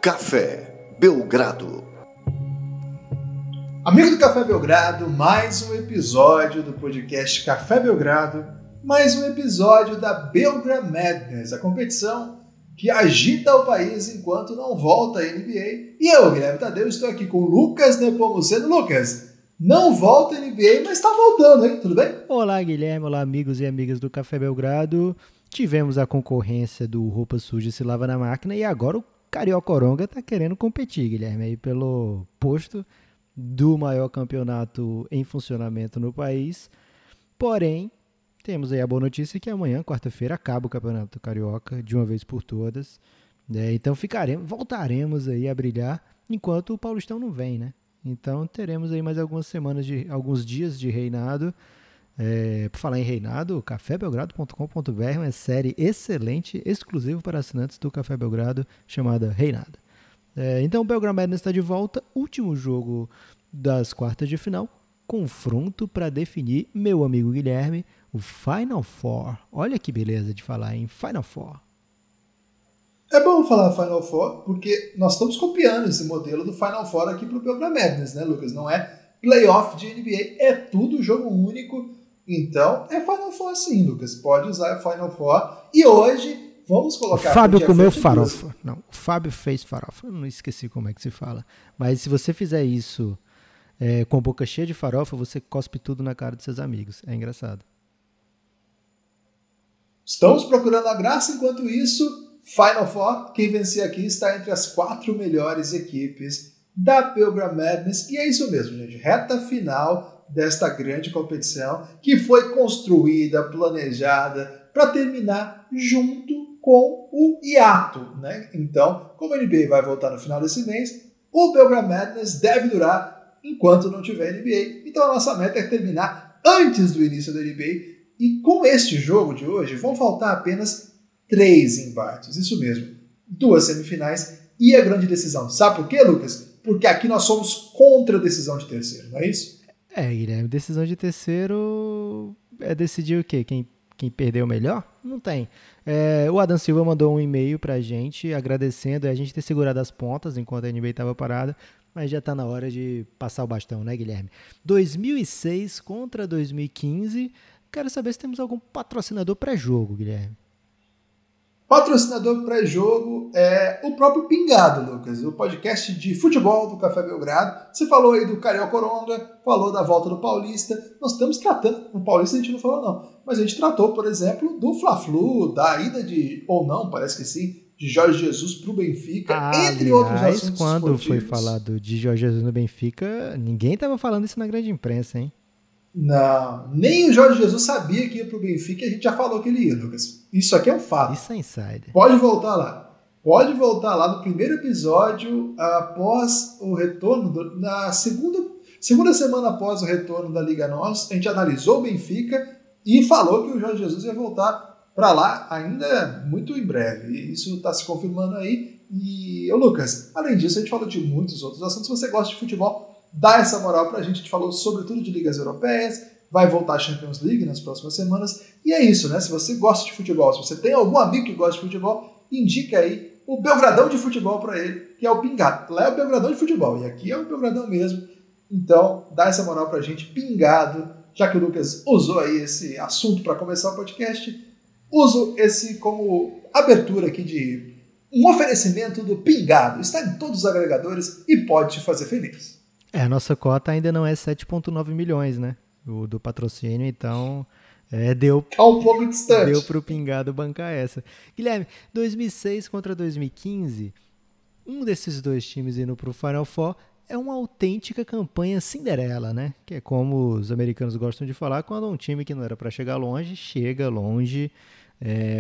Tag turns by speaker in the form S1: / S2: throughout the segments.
S1: Café Belgrado.
S2: Amigo do Café Belgrado, mais um episódio do podcast Café Belgrado, mais um episódio da Belgra Madness, a competição que agita o país enquanto não volta a NBA. E eu, Guilherme Tadeu, estou aqui com o Lucas Nepomuceno. Lucas, não volta a NBA, mas está voltando, hein? Tudo bem?
S3: Olá, Guilherme. Olá, amigos e amigas do Café Belgrado. Tivemos a concorrência do Roupa Suja se lava na máquina e agora o Cariocoronga está querendo competir, Guilherme, aí pelo posto do maior campeonato em funcionamento no país. Porém, temos aí a boa notícia que amanhã, quarta-feira, acaba o Campeonato Carioca de uma vez por todas. Então voltaremos aí a brilhar enquanto o Paulistão não vem, né? Então teremos aí mais alguns dias de reinado. Por falar em reinado, cafébelgrado.com.br é uma série excelente, exclusiva para assinantes do Café Belgrado, chamada Reinado. Então o Belgra Madness está de volta, último jogo das quartas de final, confronto para definir, meu amigo Guilherme, o Final Four. Olha que beleza de falar em Final Four.
S2: É bom falar Final Four, porque nós estamos copiando esse modelo do Final Four aqui para o Belgra Madness, né, Lucas? Não é playoff de NBA, é tudo jogo único. Então, é Final Four sim, Lucas. Pode usar Final Four. E hoje, vamos colocar...
S3: O Fábio comeu farofa. Não, o Fábio fez farofa. Eu não esqueci como é que se fala. Mas se você fizer isso com a boca cheia de farofa, você cospe tudo na cara dos seus amigos. É engraçado.
S2: Estamos procurando a graça. Enquanto isso, Final Four, quem vencer aqui está entre as 4 melhores equipes da Belgra Madness. E é isso mesmo, gente. Reta final desta grande competição que foi construída, planejada para terminar junto com o hiato, né? Então, como a NBA vai voltar no final desse mês, o Belgra Madness deve durar enquanto não tiver NBA. Então a nossa meta é terminar antes do início da NBA. E com este jogo de hoje vão faltar apenas 3 embates, isso mesmo, 2 semifinais e a grande decisão. Sabe por quê, Lucas? Porque aqui nós somos contra a decisão de terceiro, não é isso?
S3: Guilherme, decisão de terceiro é decidir o quê? Quem perdeu melhor? Não tem. O Adam Silva mandou um e-mail pra gente agradecendo a gente ter segurado as pontas enquanto a NBA estava parada, mas já tá na hora de passar o bastão, né, Guilherme? 2006 contra 2015. Quero saber se temos algum patrocinador pré-jogo, Guilherme.
S2: Patrocinador pré-jogo é o próprio Pingado, Lucas, o podcast de futebol do Café Belgrado. Você falou aí do Cariocoronga, falou da volta do Paulista. Nós estamos tratando, o Paulista a gente não falou não, mas a gente tratou, por exemplo, do Fla-Flu, da ida ou não, parece que sim, de Jorge Jesus para o Benfica, entre outros assuntos
S3: quando
S2: esportivos.
S3: Foi falado de Jorge Jesus no Benfica, ninguém estava falando isso na grande imprensa, hein?
S2: Não, nem o Jorge Jesus sabia que ia pro Benfica e a gente já falou que ele ia, Lucas. Isso aqui é um fato.
S3: Isso é insider.
S2: Pode voltar lá. Pode voltar lá no primeiro episódio, após o retorno, na segunda semana após o retorno da Liga NOS, a gente analisou o Benfica e falou que o Jorge Jesus ia voltar para lá ainda muito em breve. E isso está se confirmando aí. E, Lucas, além disso, a gente falou de muitos outros assuntos. Se você gosta de futebol, dá essa moral pra gente. A gente falou sobretudo de ligas europeias, vai voltar a Champions League nas próximas semanas, e é isso, né? Se você gosta de futebol, se você tem algum amigo que gosta de futebol, indica aí o Belgradão de futebol pra ele, que é o Pingado. Lá é o Belgradão de futebol, e aqui é o Belgradão mesmo. Então, dá essa moral pra gente, Pingado, já que o Lucas usou aí esse assunto para começar o podcast, uso esse como abertura aqui de um oferecimento do Pingado. Está em todos os agregadores e pode te fazer feliz.
S3: A nossa cota ainda não é 7,9 milhões, né? Do patrocínio, então deu
S2: um pouco distante.
S3: Deu pro Pingado bancar essa. Guilherme, 2006 contra 2015, um desses dois times indo pro Final Four é uma autêntica campanha Cinderela, né? Que é como os americanos gostam de falar, quando um time que não era para chegar longe, chega longe,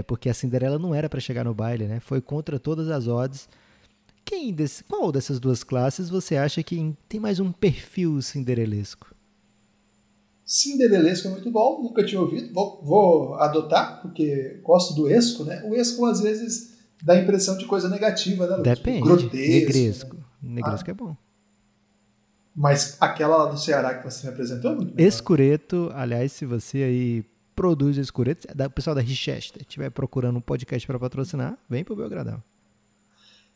S3: porque a Cinderela não era para chegar no baile, né? Foi contra todas as odds. Qual dessas duas classes você acha que tem mais um perfil cinderelesco?
S2: Cinderelesco é muito bom, nunca tinha ouvido, vou adotar, porque gosto do esco, né? O esco às vezes dá a impressão de coisa negativa, né?
S3: Depende,
S2: grotesco.
S3: Negresco. Né? Negresco é bom.
S2: Mas aquela lá do Ceará que você me apresentou é muito melhor.
S3: Escureto, aliás, se você aí produz escureto, o pessoal da Richester estiver procurando um podcast para patrocinar, vem pro Belgradão.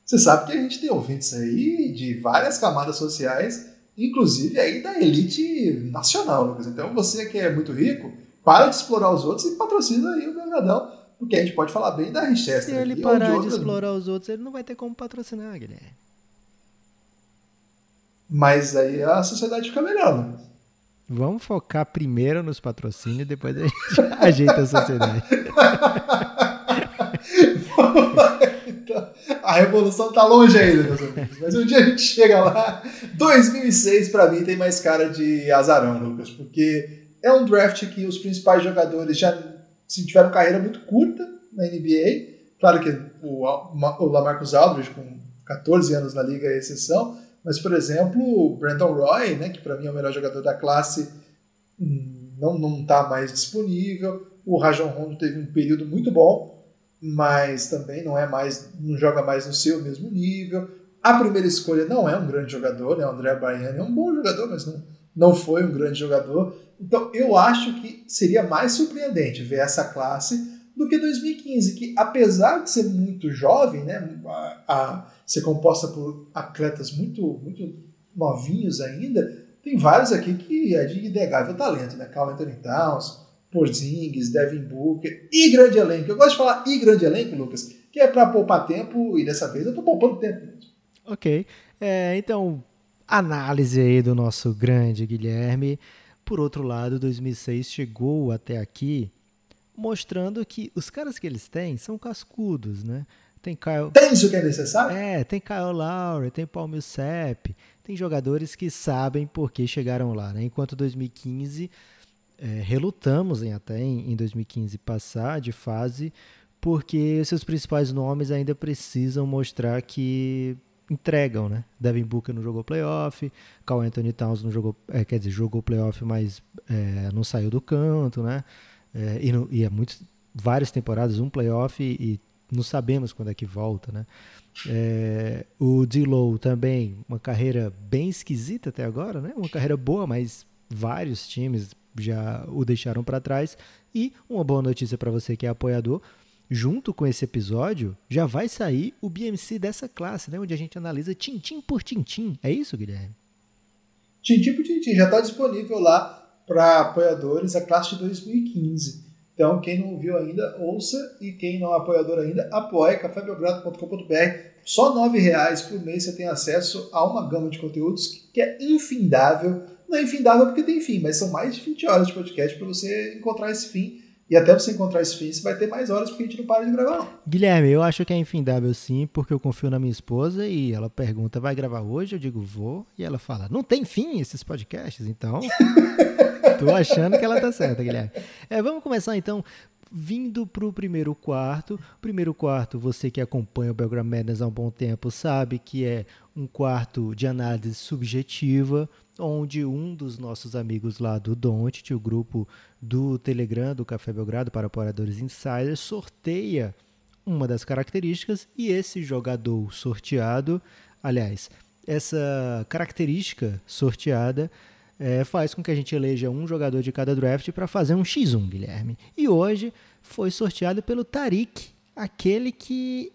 S2: Você sabe que a gente tem ouvintes aí de várias camadas sociais, inclusive aí da elite nacional, Lucas. Então você que é muito rico, para de explorar os outros e patrocina aí o Belgradão, porque a gente pode falar bem da Richester.
S3: Se ele parar de explorar os outros, ele não vai ter como patrocinar, Guilherme.
S2: Mas aí a sociedade fica melhor, Lucas.
S3: Vamos focar primeiro nos patrocínios, depois a gente ajeita a sociedade.
S2: Então, a revolução tá longe ainda, meus amigos. Mas um dia a gente chega lá. 2006, pra mim, tem mais cara de azarão, Lucas. Porque é um draft que os principais jogadores já tiveram carreira muito curta na NBA. Claro que o LaMarcus Aldridge, com 14 anos na liga, é exceção. Mas, por exemplo, o Brandon Roy, né, que pra mim é o melhor jogador da classe, não tá mais disponível. O Rajon Rondo teve um período muito bom, mas também não joga mais no seu mesmo nível. A primeira escolha não é um grande jogador, né? O André Baiani é um bom jogador, mas não foi um grande jogador. Então eu acho que seria mais surpreendente ver essa classe do que 2015, que apesar de ser muito jovem, né, ser composta por atletas muito, muito novinhos ainda, tem vários aqui que é de inegável talento, né? Karl Anthony Towns, Porzingis, Devin Booker e grande elenco. Eu gosto de falar e grande elenco, Lucas, que é para poupar tempo, e dessa vez eu tô poupando tempo mesmo.
S3: Ok. Então, análise aí do nosso grande Guilherme. Por outro lado, 2006 chegou até aqui mostrando que os caras que eles têm são cascudos, né? Tem
S2: isso que é necessário?
S3: Tem Kyle Lowry, tem Paul Millsap, tem jogadores que sabem por que chegaram lá, né? Enquanto 2015... relutamos em 2015 passar de fase, porque seus principais nomes ainda precisam mostrar que entregam, né? Devin Booker não jogou playoff, Karl Anthony Towns não jogou, jogou playoff, mas não saiu do canto, né? E é várias temporadas, um playoff e não sabemos quando é que volta, né? O D-Lo também, uma carreira bem esquisita até agora, né? Uma carreira boa, mas vários times já o deixaram para trás. E uma boa notícia para você que é apoiador, junto com esse episódio já vai sair o BMC dessa classe, né, onde a gente analisa tintim por tintim. É isso, Guilherme?
S2: Tintim por tintim, já está disponível lá para apoiadores a classe de 2015. Então quem não viu ainda, ouça, e quem não é apoiador ainda, apoie cafébelgrado.com.br. Só R$9 por mês você tem acesso a uma gama de conteúdos que é infindável. Não é infindável porque tem fim, mas são mais de 20 horas de podcast para você encontrar esse fim. E até você encontrar esse fim, você vai ter mais horas porque a gente não para de gravar, não.
S3: Guilherme, eu acho que é infindável sim, porque eu confio na minha esposa e ela pergunta, vai gravar hoje? Eu digo, vou. E ela fala, não tem fim esses podcasts, então... Tô achando que ela tá certa, Guilherme. Vamos começar então... Vindo para o primeiro quarto. Primeiro quarto, você que acompanha o Belgram Madness há um bom tempo sabe que é um quarto de análise subjetiva, onde um dos nossos amigos lá do Don't, o grupo do Telegram do Café Belgrado para apoiadores insiders, sorteia uma das características e esse jogador sorteado, aliás, essa característica sorteada faz com que a gente eleja um jogador de cada draft para fazer um X1, Guilherme. E hoje foi sorteado pelo Tariq, aquele que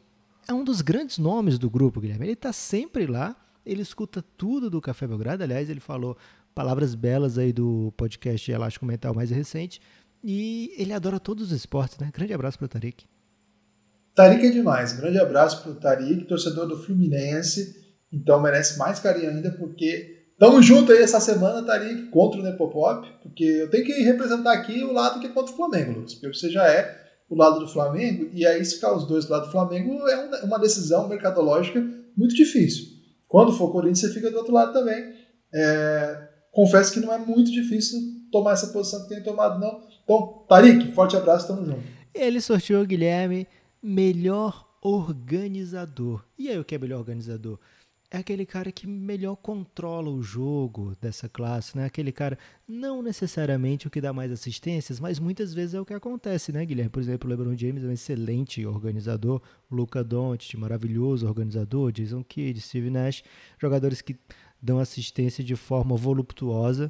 S3: é um dos grandes nomes do grupo, Guilherme. Ele está sempre lá, ele escuta tudo do Café Belgrado. Aliás, ele falou palavras belas aí do podcast Elástico Mental mais recente. E ele adora todos os esportes, né? Grande abraço para o Tariq.
S2: Tariq é demais. Grande abraço para o Tariq, torcedor do Fluminense. Então merece mais carinho ainda, porque... Tamo junto aí essa semana, Tariq, contra o Nepopop, porque eu tenho que representar aqui o lado que é contra o Flamengo, Lucas, porque você já é o lado do Flamengo, e aí se ficar os dois do lado do Flamengo é uma decisão mercadológica muito difícil. Quando for Corinthians, você fica do outro lado também. Confesso que não é muito difícil tomar essa posição que tem tomado, não. Então, Tariq, forte abraço, tamo junto.
S3: Ele sorteou, Guilherme, melhor organizador. E aí, o que é melhor organizador? É aquele cara que melhor controla o jogo dessa classe, né? Aquele cara, não necessariamente o que dá mais assistências, mas muitas vezes é o que acontece, né, Guilherme? Por exemplo, o LeBron James é um excelente organizador, Luka Doncic, maravilhoso organizador, Jason Kidd, Steve Nash, jogadores que dão assistência de forma voluptuosa,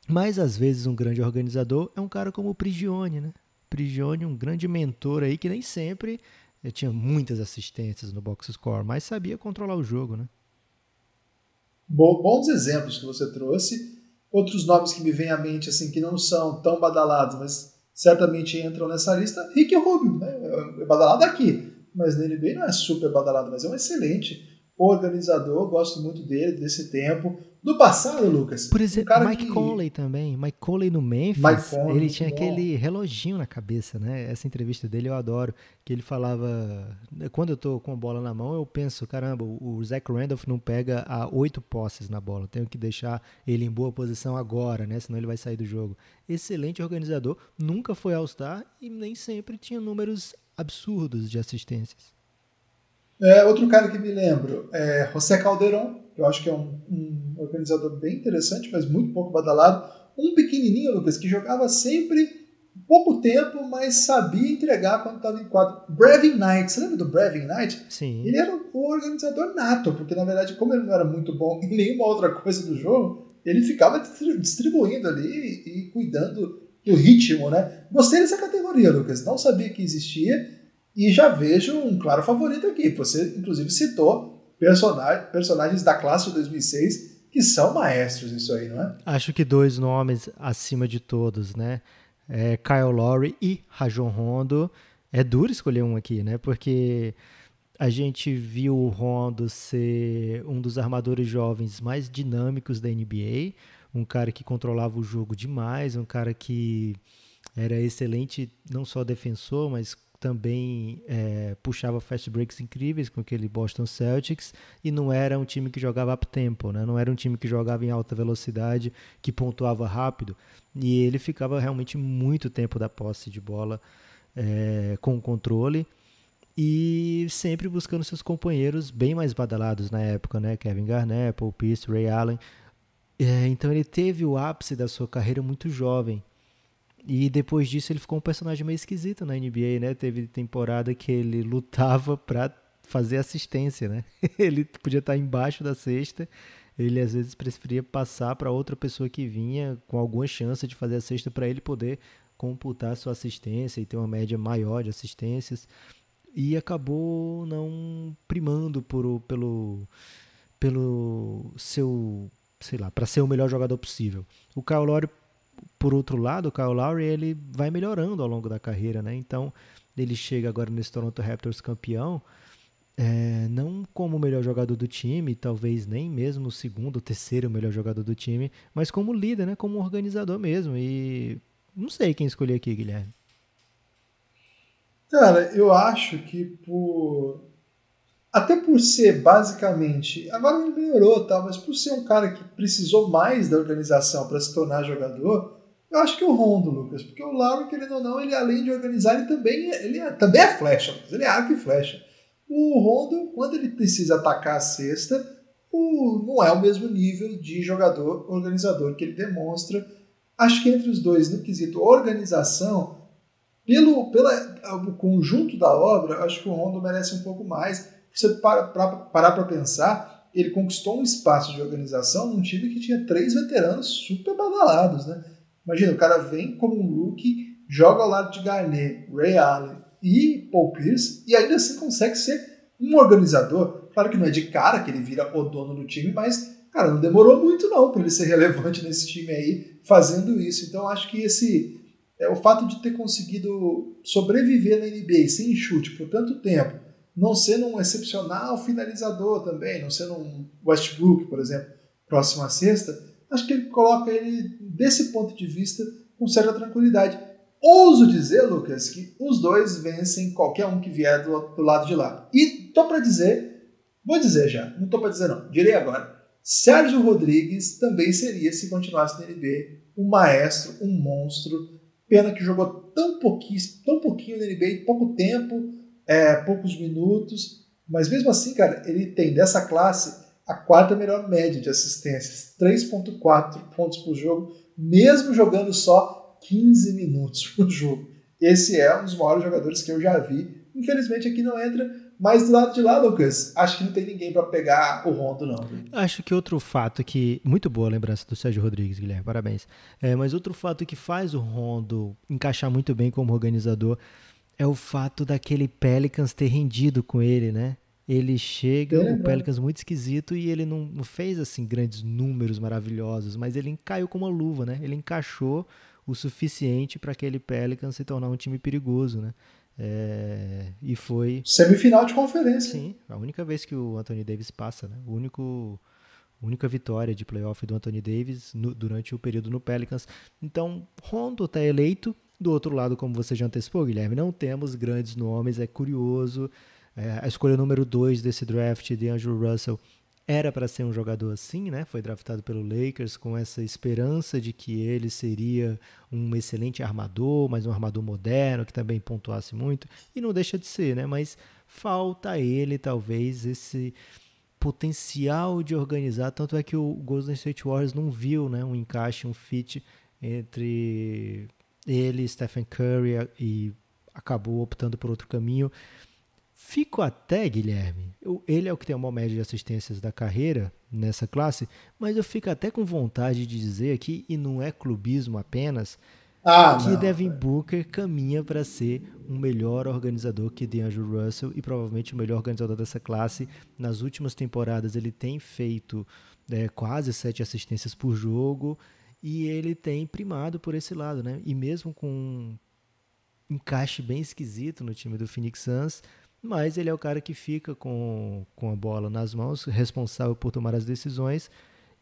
S3: mas às vezes um grande organizador é um cara como o Prigioni, né? Prigioni, um grande mentor aí que nem sempre Ele tinha muitas assistências no box score, mas sabia controlar o jogo, né?
S2: Bons exemplos que você trouxe. Outros nomes que me vêm à mente, assim, que não são tão badalados, mas certamente entram nessa lista. Ricky Rubio, né? É badalado aqui, mas na NBA não é super badalado, mas é um excelente organizador. Gosto muito dele, desse tempo. Do passado, Lucas.
S3: Por exemplo, Mike Conley também. Mike Conley no Memphis, ele tinha aquele reloginho na cabeça, né? Essa entrevista dele eu adoro, que ele falava, quando eu tô com a bola na mão, eu penso, caramba, o Zach Randolph não pega a 8 posses na bola, tenho que deixar ele em boa posição agora, né? Senão ele vai sair do jogo. Excelente organizador, nunca foi All-Star e nem sempre tinha números absurdos de assistências.
S2: Outro cara que me lembro é José Calderon, que eu acho que é um organizador bem interessante, mas muito pouco badalado. Um pequenininho, Lucas, que jogava sempre pouco tempo, mas sabia entregar quando estava em quadro. Brevin Knight, você lembra do Brevin Knight?
S3: Sim.
S2: Ele era o organizador nato, porque na verdade, como ele não era muito bom em nenhuma outra coisa do jogo, ele ficava distribuindo ali e cuidando do ritmo, né? Gostei dessa categoria, Lucas. Não sabia que existia. E já vejo um claro favorito aqui. Você, inclusive, citou personagens da classe de 2006 que são maestros nisso aí, não é?
S3: Acho que 2 nomes acima de todos, né? Kyle Lowry e Rajon Rondo. É duro escolher um aqui, né? Porque a gente viu o Rondo ser um dos armadores jovens mais dinâmicos da NBA, um cara que controlava o jogo demais, um cara que era excelente não só defensor, mas também puxava fast breaks incríveis com aquele Boston Celtics, e não era um time que jogava up-tempo, né? Não era um time que jogava em alta velocidade, que pontuava rápido, e ele ficava realmente muito tempo da posse de bola com o controle, e sempre buscando seus companheiros bem mais badalados na época, né? Kevin Garnett, Paul Pierce, Ray Allen. Então ele teve o ápice da sua carreira muito jovem. E depois disso ele ficou um personagem meio esquisito na NBA, né? Teve temporada que ele lutava pra fazer assistência, né? Ele podia estar embaixo da cesta, ele às vezes preferia passar para outra pessoa que vinha com alguma chance de fazer a cesta para ele poder computar sua assistência e ter uma média maior de assistências. E acabou não primando pelo seu, sei lá, para ser o melhor jogador possível. O Kyle Lowry, por outro lado, o Kyle Lowry, ele vai melhorando ao longo da carreira, né? Então, ele chega agora nesse Toronto Raptors campeão, não como o melhor jogador do time, talvez nem mesmo o segundo ou terceiro melhor jogador do time, mas como líder, né? Como organizador mesmo. E não sei quem escolher aqui, Guilherme.
S2: Cara, eu acho que até por ser basicamente, agora ele melhorou, tá? Mas por ser um cara que precisou mais da organização para se tornar jogador, eu acho que é o Rondo, Lucas, porque o Lowry, querendo ou não, ele além de organizar, ele também é flecha, ele é arco e flecha. O Rondo, quando ele precisa atacar a cesta, não é o mesmo nível de jogador organizador que ele demonstra. Acho que entre os dois, no quesito organização, pelo conjunto da obra, acho que o Rondo merece um pouco mais. Você parar para pensar, ele conquistou um espaço de organização num time que tinha 3 veteranos super badalados, né? Imagina, o cara vem como um rookie, joga ao lado de Garnett, Ray Allen e Paul Pierce, e ainda assim consegue ser um organizador. Claro que não é de cara que ele vira o dono do time, mas, cara, não demorou muito não para ele ser relevante nesse time aí, fazendo isso. Então, acho que o fato de ter conseguido sobreviver na NBA sem chute por tanto tempo, não sendo um excepcional finalizador também, não sendo um Westbrook, por exemplo, próximo à sexta, acho que ele coloca ele, desse ponto de vista, com certa tranquilidade. Ouso dizer, Lucas, que os dois vencem qualquer um que vier do lado de lá. E vou dizer já, não tô para dizer não, direi agora, Sérgio Rodrigues também seria, se continuasse na NBA, um maestro, um monstro. Pena que jogou tão pouquinho na NBA, pouco tempo, poucos minutos, mas mesmo assim, cara, ele tem dessa classe a 4ª melhor média de assistências, 3.4 pontos por jogo, mesmo jogando só 15 minutos por jogo. Esse é um dos maiores jogadores que eu já vi. Infelizmente aqui não entra, mas do lado de lá, Lucas, acho que não tem ninguém para pegar o Rondo, não.
S3: Acho que outro fato que... Muito boa a lembrança do Sérgio Rodrigues, Guilherme, parabéns. Mas outro fato que faz o Rondo encaixar muito bem como organizador é o fato daquele Pelicans ter rendido com ele, né? Ele chega, o Pelicans muito esquisito, e ele não fez assim grandes números maravilhosos, mas ele caiu com uma luva, né? Ele encaixou o suficiente para aquele Pelicans se tornar um time perigoso, né? E foi...
S2: Semifinal de conferência.
S3: Sim, a única vez que o Anthony Davis passa, né? A única vitória de playoff do Anthony Davis durante o período no Pelicans. Então, Rondo está eleito. Do outro lado, como você já antecipou, Guilherme, não temos grandes nomes, é curioso. A escolha número 2 desse draft, de D'Angelo Russell, era para ser um jogador assim, né? Foi draftado pelo Lakers com essa esperança de que ele seria um excelente armador, mas um armador moderno, que também pontuasse muito, e não deixa de ser, né? Mas falta a ele, talvez, esse potencial de organizar, tanto é que o Golden State Warriors não viu, né, um encaixe, um fit entre ele, Stephen Curry, e acabou optando por outro caminho. Fico até, Guilherme, ele é o que tem a maior média de assistências da carreira nessa classe, mas eu fico até com vontade de dizer aqui, e não é clubismo apenas, que Devin Booker caminha para ser um melhor organizador que D'Angelo Russell, e provavelmente o melhor organizador dessa classe. Nas últimas temporadas ele tem feito quase 7 assistências por jogo, e ele tem primado por esse lado, né? E mesmo com um encaixe bem esquisito no time do Phoenix Suns, mas ele é o cara que fica com a bola nas mãos, responsável por tomar as decisões,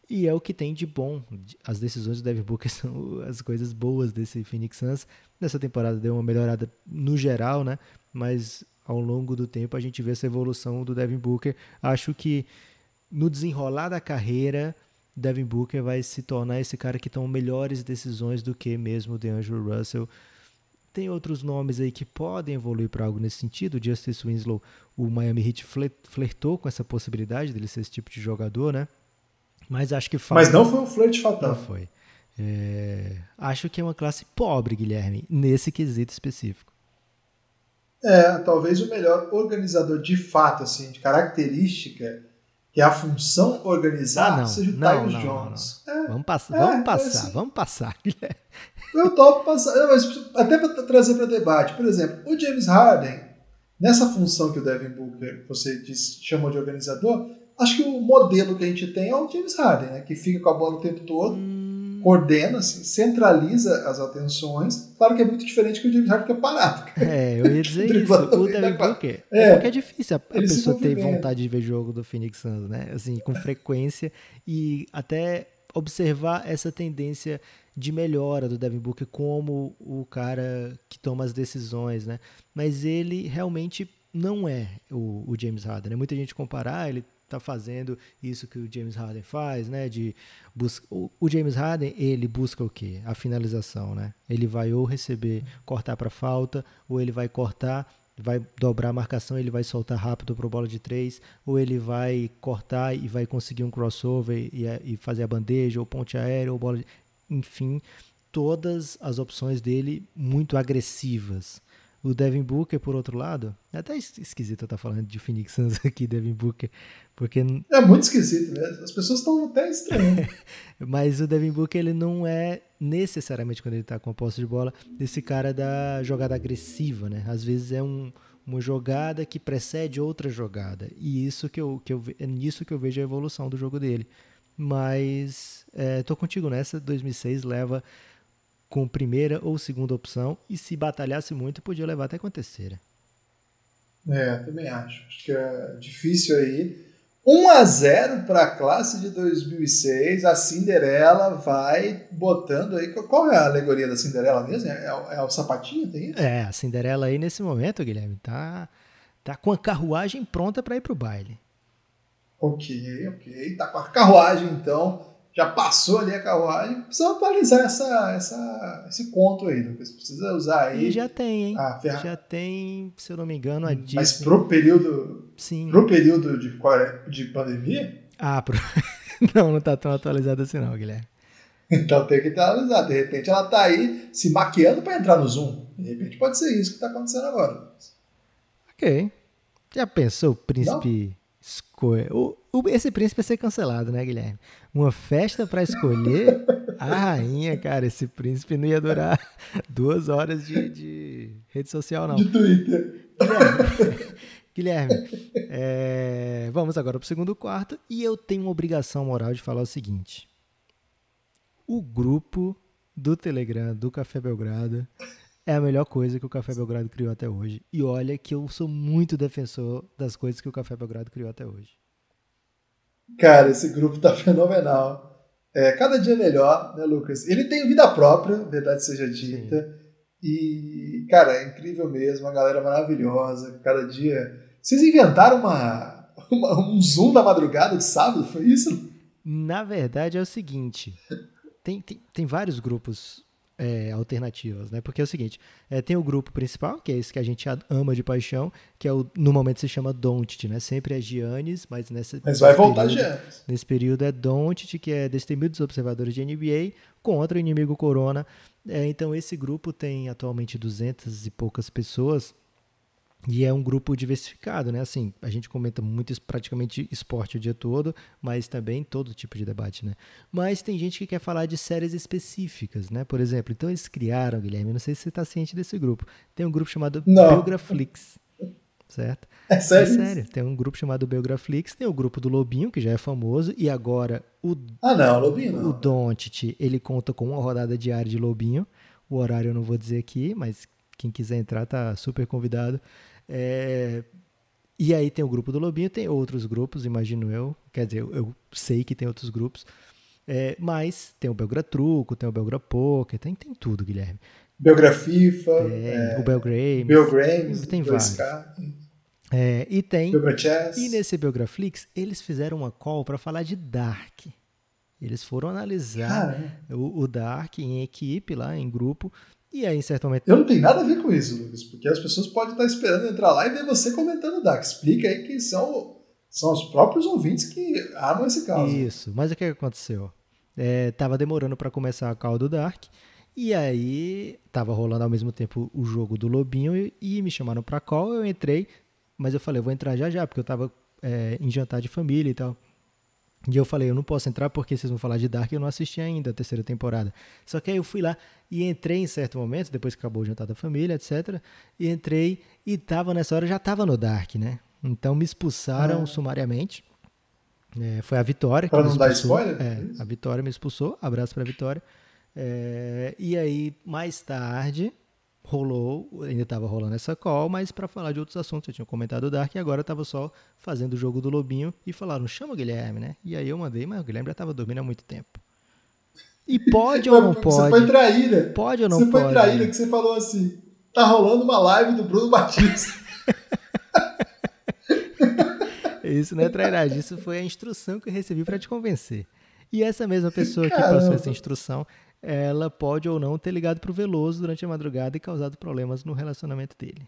S3: e é o que tem de bom. As decisões do Devin Booker são as coisas boas desse Phoenix Suns. Nessa temporada deu uma melhorada no geral, né? Mas ao longo do tempo a gente vê essa evolução do Devin Booker. Acho que no desenrolar da carreira, Devin Booker vai se tornar esse cara que toma melhores decisões do que mesmo o D'Angelo Russell. Tem outros nomes aí que podem evoluir para algo nesse sentido. O Justice Winslow, o Miami Heat flertou com essa possibilidade dele ser esse tipo de jogador, né? Mas acho que falta...
S2: Mas não foi um flerte fatal.
S3: Não foi. Acho que é uma classe pobre, Guilherme, nesse quesito específico.
S2: Talvez o melhor organizador de fato, assim, de característica, que é a função organizar, seja o Tyus Jones.
S3: Vamos passar, Guilherme.
S2: Eu topo passar, mas até para trazer para debate. Por exemplo, o James Harden, nessa função que o Devin Booker, você chamou de organizador, acho que o modelo que a gente tem é o James Harden, né, que fica com a bola o tempo todo, coordena, assim, centraliza as atenções. Claro que é muito diferente que o James Harden fica parado.
S3: Eu ia dizer isso. O Devin Booker, porque é difícil a pessoa ter vontade de ver jogo do Phoenix Suns, né? Assim, com frequência, e até observar essa tendência de melhora do Devin Booker como o cara que toma as decisões, né? Mas ele realmente não é o James Harden, né? Muita gente comparar, ele tá fazendo isso que o James Harden faz, né? O James Harden, ele busca o quê? A finalização, né? Ele vai ou receber, cortar para falta, ou ele vai cortar, vai dobrar a marcação, ele vai soltar rápido para bola de 3, ou ele vai cortar e vai conseguir um crossover e fazer a bandeja, ou ponte aérea, ou bola de... Enfim, todas as opções dele muito agressivas. O Devin Booker, por outro lado, é até esquisito eu estar falando de Phoenix Suns aqui, Devin Booker, porque...
S2: É muito esquisito, né? As pessoas estão até estranhando.
S3: Mas o Devin Booker, ele não é necessariamente, quando ele está com a posse de bola, esse cara da jogada agressiva, né? Às vezes é uma jogada que precede outra jogada, e isso é nisso que eu vejo a evolução do jogo dele. Mas tô contigo nessa, 2006 leva com primeira ou segunda opção, e se batalhasse muito, podia levar até com a terceira.
S2: Também acho. Acho que é difícil aí. 1-0 para a classe de 2006. A Cinderela vai botando aí. Qual é a alegoria da Cinderela mesmo? É o sapatinho, tem isso?
S3: A Cinderela aí nesse momento, Guilherme, tá com a carruagem pronta para ir pro baile.
S2: Ok. Tá com a carruagem, então. Já passou ali a carruagem. Precisa atualizar esse conto aí, Lucas. Precisa usar aí.
S3: E já tem, hein? Já tem, se eu não me engano, a Disney.
S2: Mas pro período.
S3: Sim.
S2: Pro período de pandemia?
S3: Não tá tão atualizado assim, não, Guilherme.
S2: Então tem que atualizar. De repente ela tá aí se maquiando para entrar no Zoom. De repente pode ser isso que tá acontecendo agora.
S3: Ok. Já pensou o príncipe escolher? Esse príncipe ia ser cancelado, né, Guilherme? Uma festa para escolher a rainha, cara. Esse príncipe não ia durar 2 horas de Rede social não.
S2: De Twitter.
S3: Guilherme, vamos agora para o segundo quarto e eu tenho uma obrigação moral de falar o seguinte. O grupo do Telegram do Café Belgrado é a melhor coisa que o Café Belgrado criou até hoje. E olha que eu sou muito defensor das coisas que o Café Belgrado criou até hoje.
S2: Cara, esse grupo tá fenomenal. Cada dia melhor, né, Lucas? Ele tem vida própria, verdade seja dita. Sim. E, cara, é incrível mesmo, a galera maravilhosa. Cada dia... Vocês inventaram um Zoom da madrugada de sábado, foi isso?
S3: Na verdade é o seguinte, tem vários grupos alternativos, né? Porque é o seguinte, tem o grupo principal, que é esse que a gente ama de paixão, que no momento se chama Doncic, né? Sempre é Giannis, mas
S2: vai voltar Giannis.
S3: Nesse período é Doncic, que é destemidos observadores de NBA, contra o inimigo Corona. Então esse grupo tem atualmente 200 e poucas pessoas, e é um grupo diversificado, né? Assim, a gente comenta muito praticamente esporte o dia todo, mas também todo tipo de debate, né? Mas tem gente que quer falar de séries específicas, né? Por exemplo, então eles criaram, Guilherme, não sei se você está ciente desse grupo, tem um grupo chamado Belgraflix, certo?
S2: É sério?
S3: É sério, tem um grupo chamado Belgraflix, tem o grupo do Lobinho, que já é famoso, e agora
S2: Lobinho não.
S3: O Doncic, ele conta com uma rodada diária de Lobinho, o horário eu não vou dizer aqui, mas quem quiser entrar tá super convidado. E aí tem o grupo do Lobinho, tem outros grupos, imagino eu, quer dizer, eu sei que tem outros grupos, mas tem o Belgratruco, tem o Belgrapoker, tem tudo, Guilherme.
S2: Belgrafifa,
S3: o Belgrames, tem vários. E nesse Belgraflix, eles fizeram uma call para falar de Dark. Eles foram analisar o Dark em equipe, lá em grupo. E aí, em certo momento...
S2: Eu não tenho nada a ver com isso, Lucas, porque as pessoas podem estar esperando entrar lá e ver você comentando o Dark. Explica aí que são os próprios ouvintes que armam esse caso.
S3: Isso, mas o que aconteceu? Tava demorando para começar a call do Dark, e aí tava rolando ao mesmo tempo o jogo do Lobinho, e me chamaram pra call, eu entrei, mas eu falei, eu vou entrar já, porque eu tava em jantar de família e tal. E eu falei, eu não posso entrar porque vocês vão falar de Dark e eu não assisti ainda a terceira temporada. Só que aí eu fui lá e entrei em certo momento, depois que acabou o jantar da família, etc. E entrei e nessa hora já tava no Dark, né? Então me expulsaram sumariamente. Foi a Vitória que me expulsou.
S2: Pra não dar spoiler?
S3: A Vitória me expulsou, abraço pra Vitória. E aí, mais tarde... ainda estava rolando essa call, mas para falar de outros assuntos, eu tinha comentado o Dark e agora estava só fazendo o jogo do Lobinho e falaram, chama o Guilherme, né? E aí eu mandei, mas o Guilherme já estava dormindo há muito tempo. E pode ou não pode?
S2: Você foi traíra.
S3: Pode ou não pode?
S2: Você foi traíra, que você falou assim, tá rolando uma live do Bruno Batista.
S3: Isso não é trairagem, isso foi a instrução que eu recebi para te convencer. E essa mesma pessoa que passou essa instrução, ela pode ou não ter ligado pro Veloso durante a madrugada e causado problemas no relacionamento dele.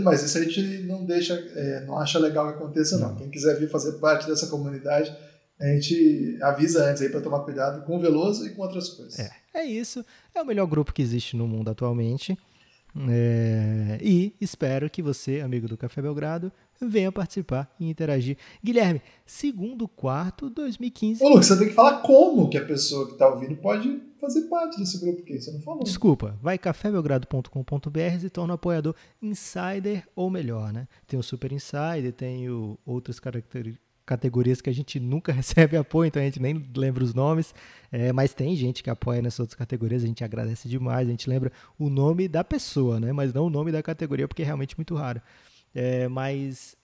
S2: Mas isso a gente não deixa, não acha legal que aconteça, não. Quem quiser vir fazer parte dessa comunidade, a gente avisa antes aí para tomar cuidado com o Veloso e com outras coisas.
S3: É isso. É o melhor grupo que existe no mundo atualmente. E espero que você, amigo do Café Belgrado, venha participar e interagir. Guilherme, segundo quarto 2015.
S2: Ô, Lucas, você tem que falar como que a pessoa que está ouvindo pode fazer parte desse grupo, porque você não falou.
S3: Desculpa, vai cafébelgrado.com.br e se torna apoiador Insider ou melhor, né? Tem o Super Insider, tem outras categorias que a gente nunca recebe apoio, então a gente nem lembra os nomes, mas tem gente que apoia nessas outras categorias, a gente agradece demais, a gente lembra o nome da pessoa, né? Mas não o nome da categoria, porque é realmente muito raro. Mas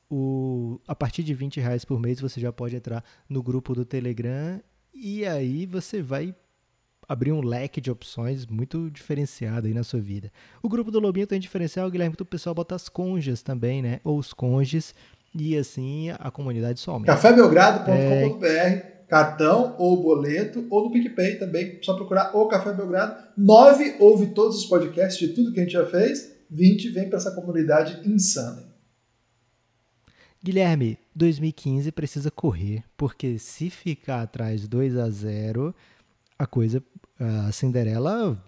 S3: a partir de R$20 por mês você já pode entrar no grupo do Telegram e aí você vai abrir um leque de opções muito diferenciado aí na sua vida. O grupo do Lobinho tem diferencial, Guilherme, que o pessoal bota as conjas também, né? Ou os conges, e assim a comunidade só aumenta.
S2: cafébelgrado.com.br, cartão ou boleto, ou no PicPay também, só procurar o Café Belgrado. 9, ouve todos os podcasts de tudo que a gente já fez. 20, vem para essa comunidade insana.
S3: Guilherme, 2015 precisa correr, porque se ficar atrás 2-0, a Cinderela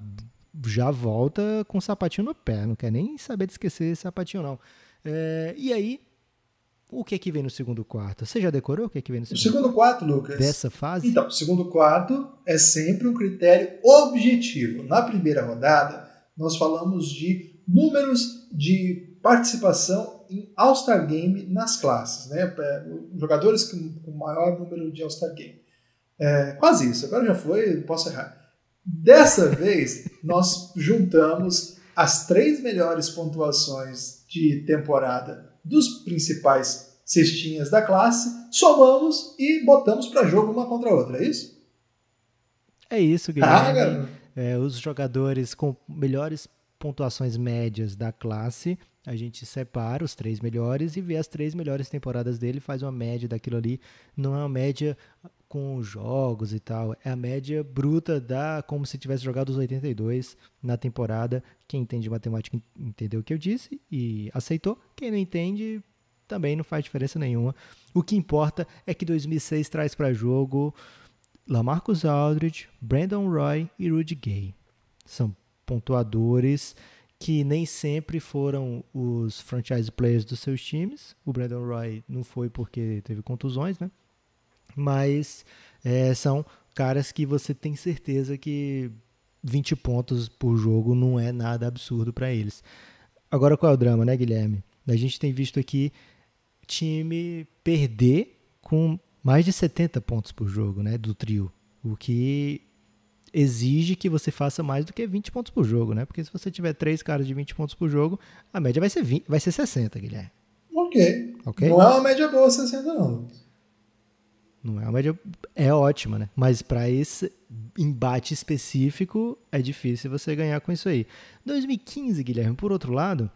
S3: já volta com o sapatinho no pé, não quer nem saber de esquecer esse sapatinho não. E aí, o que vem no segundo quarto? Você já decorou o que vem no
S2: segundo quarto, Lucas?
S3: Dessa fase?
S2: Então, o segundo quarto é sempre um critério objetivo. Na primeira rodada, nós falamos de números de participação em All-Star Game nas classes, né? Jogadores com maior número de All-Star Game. Quase isso, agora já foi, posso errar. Dessa vez, nós juntamos as 3 melhores pontuações de temporada dos principais cestinhas da classe, somamos e botamos para jogo uma contra a outra, é isso?
S3: É isso, Guilherme. Os jogadores com melhores pontuações médias da classe, a gente separa os 3 melhores e vê as 3 melhores temporadas dele, faz uma média daquilo ali. Não é uma média com jogos e tal, é a média bruta como se tivesse jogado os 82 na temporada. Quem entende matemática entendeu o que eu disse e aceitou. Quem não entende também não faz diferença nenhuma. O que importa é que 2006 traz para jogo LaMarcus Aldridge, Brandon Roy e Rudy Gay. São pontuadores que nem sempre foram os franchise players dos seus times. O Brandon Roy não foi porque teve contusões, né? Mas são caras que você tem certeza que 20 pontos por jogo não é nada absurdo para eles. Agora qual é o drama, né, Guilherme? A gente tem visto aqui time perder com mais de 70 pontos por jogo, né, do trio, o que exige que você faça mais do que 20 pontos por jogo, né? Porque se você tiver 3 caras de 20 pontos por jogo, a média vai ser 60, Guilherme.
S2: Ok. Não é uma média boa 60, não.
S3: Não é uma média... É ótima, né? Mas para esse embate específico, é difícil você ganhar com isso aí. 2015, Guilherme, por outro lado,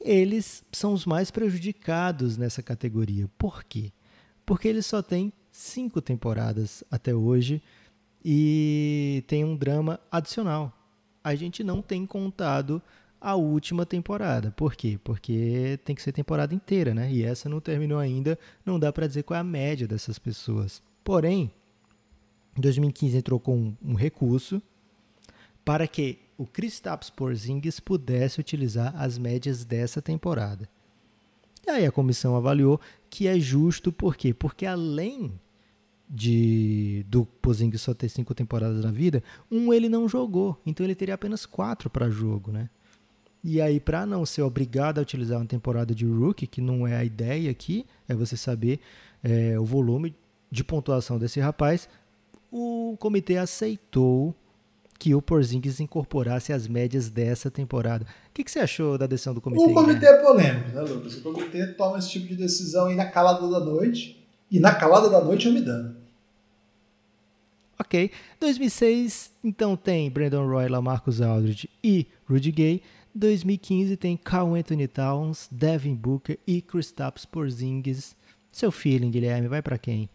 S3: eles são os mais prejudicados nessa categoria. Por quê? Porque eles só têm 5 temporadas até hoje e tem um drama adicional. A gente não tem contado a última temporada. Por quê? Porque tem que ser temporada inteira, né? E essa não terminou ainda, não dá para dizer qual é a média dessas pessoas. Porém, em 2015 entrou com um recurso para que o Kristaps Porzingis pudesse utilizar as médias dessa temporada. E aí a comissão avaliou que é justo, por quê? Porque além do Porzingis só ter 5 temporadas na vida, ele não jogou, então ele teria apenas 4 para jogo, né? E aí, para não ser obrigado a utilizar uma temporada de rookie, que não é a ideia aqui, é você saber o volume de pontuação desse rapaz, o comitê aceitou que o Porzingis incorporasse as médias dessa temporada. O que você achou da decisão do comitê?
S2: O comitê é polêmico, né, Lucas? O comitê toma esse tipo de decisão aí na calada da noite, e na calada da noite eu me dando.
S3: Ok. 2006, então tem Brandon Roy, LaMarcus Aldridge e Rudy Gay. 2015 tem Karl-Anthony Towns, Devin Booker e Kristaps Porzingis. Seu feeling, Guilherme, vai pra quem?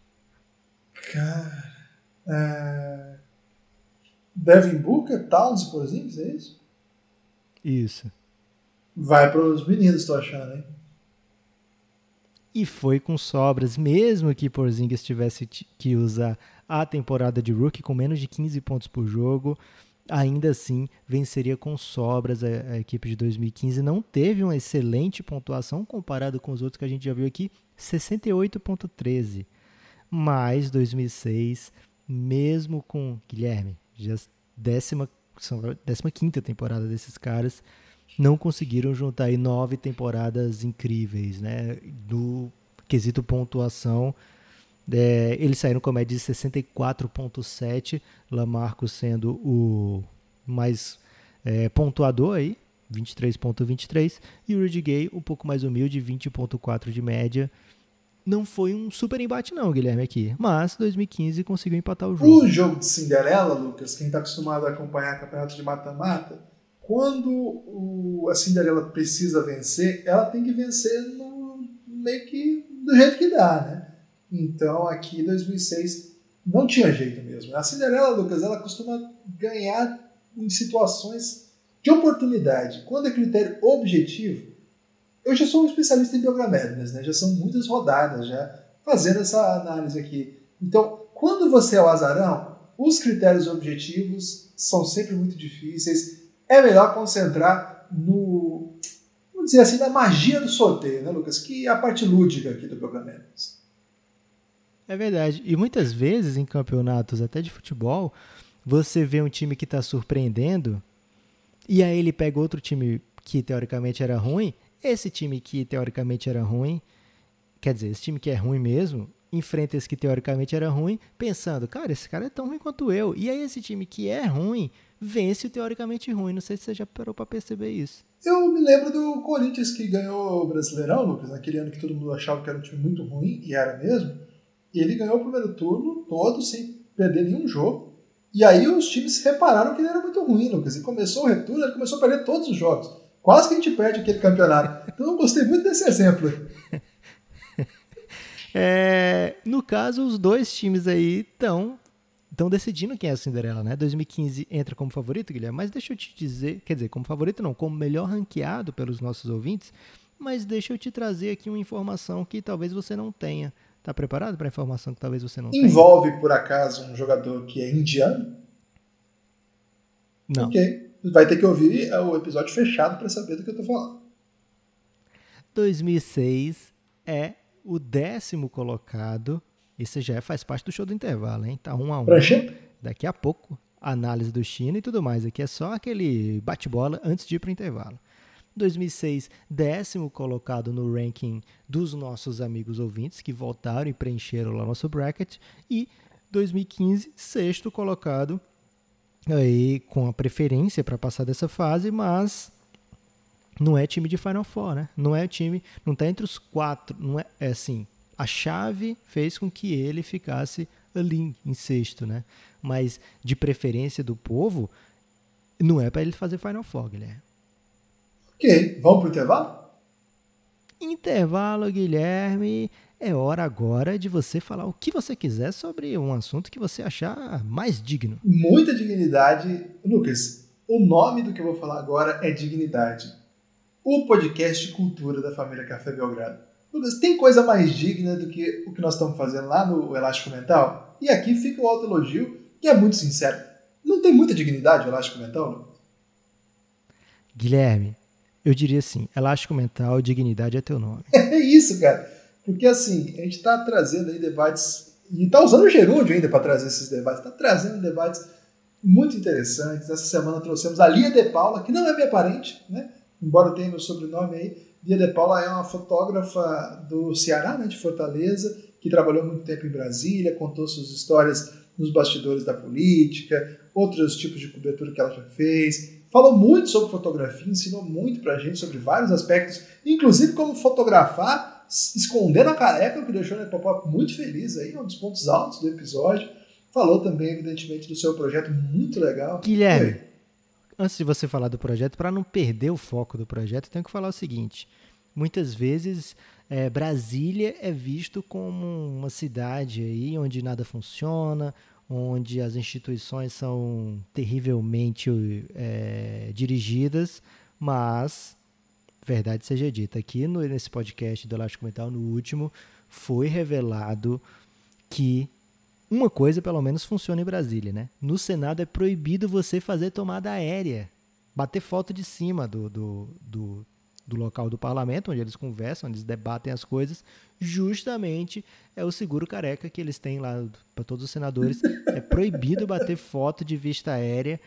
S2: Cara, Devin Booker, Towns e Porzingis, é isso?
S3: Isso.
S2: Vai pros meninos, tô achando, hein?
S3: E foi com sobras, mesmo que Porzingis tivesse que usar a temporada de rookie com menos de 15 pontos por jogo, ainda assim venceria com sobras. A equipe de 2015 não teve uma excelente pontuação comparado com os outros que a gente já viu aqui, 68.13. Mas 2006, mesmo com Guilherme, já 15ª temporada desses caras, não conseguiram juntar aí 9 temporadas incríveis, né? Do quesito pontuação, eles saíram com a média de 64.7, LaMarcus sendo o mais pontuador aí, 23.23, e o Rudy Gay um pouco mais humilde, 20.4 de média. Não foi um super embate não, Guilherme, aqui, mas 2015 conseguiu empatar o jogo.
S2: O jogo de Cinderela, Lucas, quem está acostumado a acompanhar campeonato de mata-mata, quando a Cinderela precisa vencer, ela tem que vencer meio que do jeito que dá, né? Então aqui 2006 não tinha jeito mesmo. A Cinderela, Lucas, ela costuma ganhar em situações de oportunidade. Quando é critério objetivo, eu já sou um especialista em biogramétrias, né? Já são muitas rodadas já fazendo essa análise aqui. Então, quando você é o azarão, os critérios objetivos são sempre muito difíceis. É melhor concentrar vamos dizer assim, na magia do sorteio, né, Lucas? Que é a parte lúdica aqui do biogramétrias.
S3: É verdade. E muitas vezes em campeonatos até de futebol, você vê um time que está surpreendendo E aí ele pega outro time que teoricamente era ruim, esse time que teoricamente era ruim, quer dizer, esse time que é ruim mesmo, enfrenta esse que teoricamente era ruim, pensando, cara, esse cara é tão ruim quanto eu. E aí esse time que é ruim, vence o teoricamente ruim. Não sei se você já parou pra perceber isso.
S2: Eu me lembro do Corinthians que ganhou o Brasileirão, Lucas, naquele ano que todo mundo achava que era um time muito ruim, e era mesmo. E ele ganhou o primeiro turno todo sem perder nenhum jogo. E aí os times repararam que ele era muito ruim, Lucas. E começou o retorno, ele começou a perder todos os jogos. Quase que a gente perde aquele campeonato. Então eu gostei muito desse exemplo.
S3: No caso, os dois times aí estão decidindo quem é a Cinderela, né? 2015 entra como favorito, Guilherme, mas deixa eu te dizer, quer dizer, como favorito não, como melhor ranqueado pelos nossos ouvintes, mas deixa eu te trazer aqui uma informação que talvez você não tenha. Tá preparado para a informação que talvez você não tenha?
S2: Envolve, por acaso, um jogador que é indiano?
S3: Não.
S2: Ok. Vai ter que ouvir o episódio fechado para saber do que eu tô falando.
S3: 2006 é o 10º colocado. Isso já faz parte do show do intervalo, hein? Tá 1-1.
S2: Prancheta?
S3: Daqui a pouco, análise do China e tudo mais. Aqui é só aquele bate-bola antes de ir pro intervalo. 2006, 10º colocado no ranking dos nossos amigos ouvintes que voltaram e preencheram lá nosso bracket. E 2015, 6º colocado aí com a preferência para passar dessa fase, mas não é time de Final Four, né? Não é time, não tá entre os 4, não é assim. A chave fez com que ele ficasse ali em 6º, né? Mas de preferência do povo, não é para ele fazer Final Four, Guilherme.
S2: Ok, vamos pro intervalo?
S3: Intervalo, Guilherme. É hora agora de você falar o que você quiser sobre um assunto que você achar mais digno.
S2: Muita dignidade. Lucas, o nome do que eu vou falar agora é Dignidade. O podcast de cultura da família Café Belgrado. Lucas, tem coisa mais digna do que o que nós estamos fazendo lá no Elástico Mental? E aqui fica o autoelogio, que é muito sincero. Não tem muita dignidade o Elástico Mental, Lucas?
S3: Guilherme, eu diria assim, Elástico Mental, dignidade é teu nome.
S2: É isso, cara. Porque assim, a gente está trazendo aí debates, e está usando o gerúndio ainda para trazer esses debates, está trazendo debates muito interessantes. Essa semana trouxemos a Lia de Paula, que não é minha parente, né? Embora eu tenha meu sobrenome aí. Lia de Paula é uma fotógrafa do Ceará, né, de Fortaleza, que trabalhou muito tempo em Brasília, contou suas histórias nos bastidores da política, outros tipos de cobertura que ela já fez. Falou muito sobre fotografia, ensinou muito pra gente sobre vários aspectos, inclusive como fotografar escondendo a careca, o que deixou a Nepopop muito feliz aí, é um dos pontos altos do episódio. Falou também, evidentemente, do seu projeto muito legal.
S3: Guilherme, antes de você falar do projeto, para não perder o foco do projeto, tenho que falar o seguinte. Muitas vezes, Brasília é visto como uma cidade aí onde nada funciona, onde as instituições são terrivelmente dirigidas, mas, verdade seja dita, aqui nesse podcast do Elástico Mental, no último, foi revelado que uma coisa, pelo menos, funciona em Brasília, né? No Senado é proibido você fazer tomada aérea, bater foto de cima do local do parlamento, onde eles conversam, onde eles debatem as coisas. Justamente é o seguro careca que eles têm lá para todos os senadores. É proibido bater foto de vista aérea.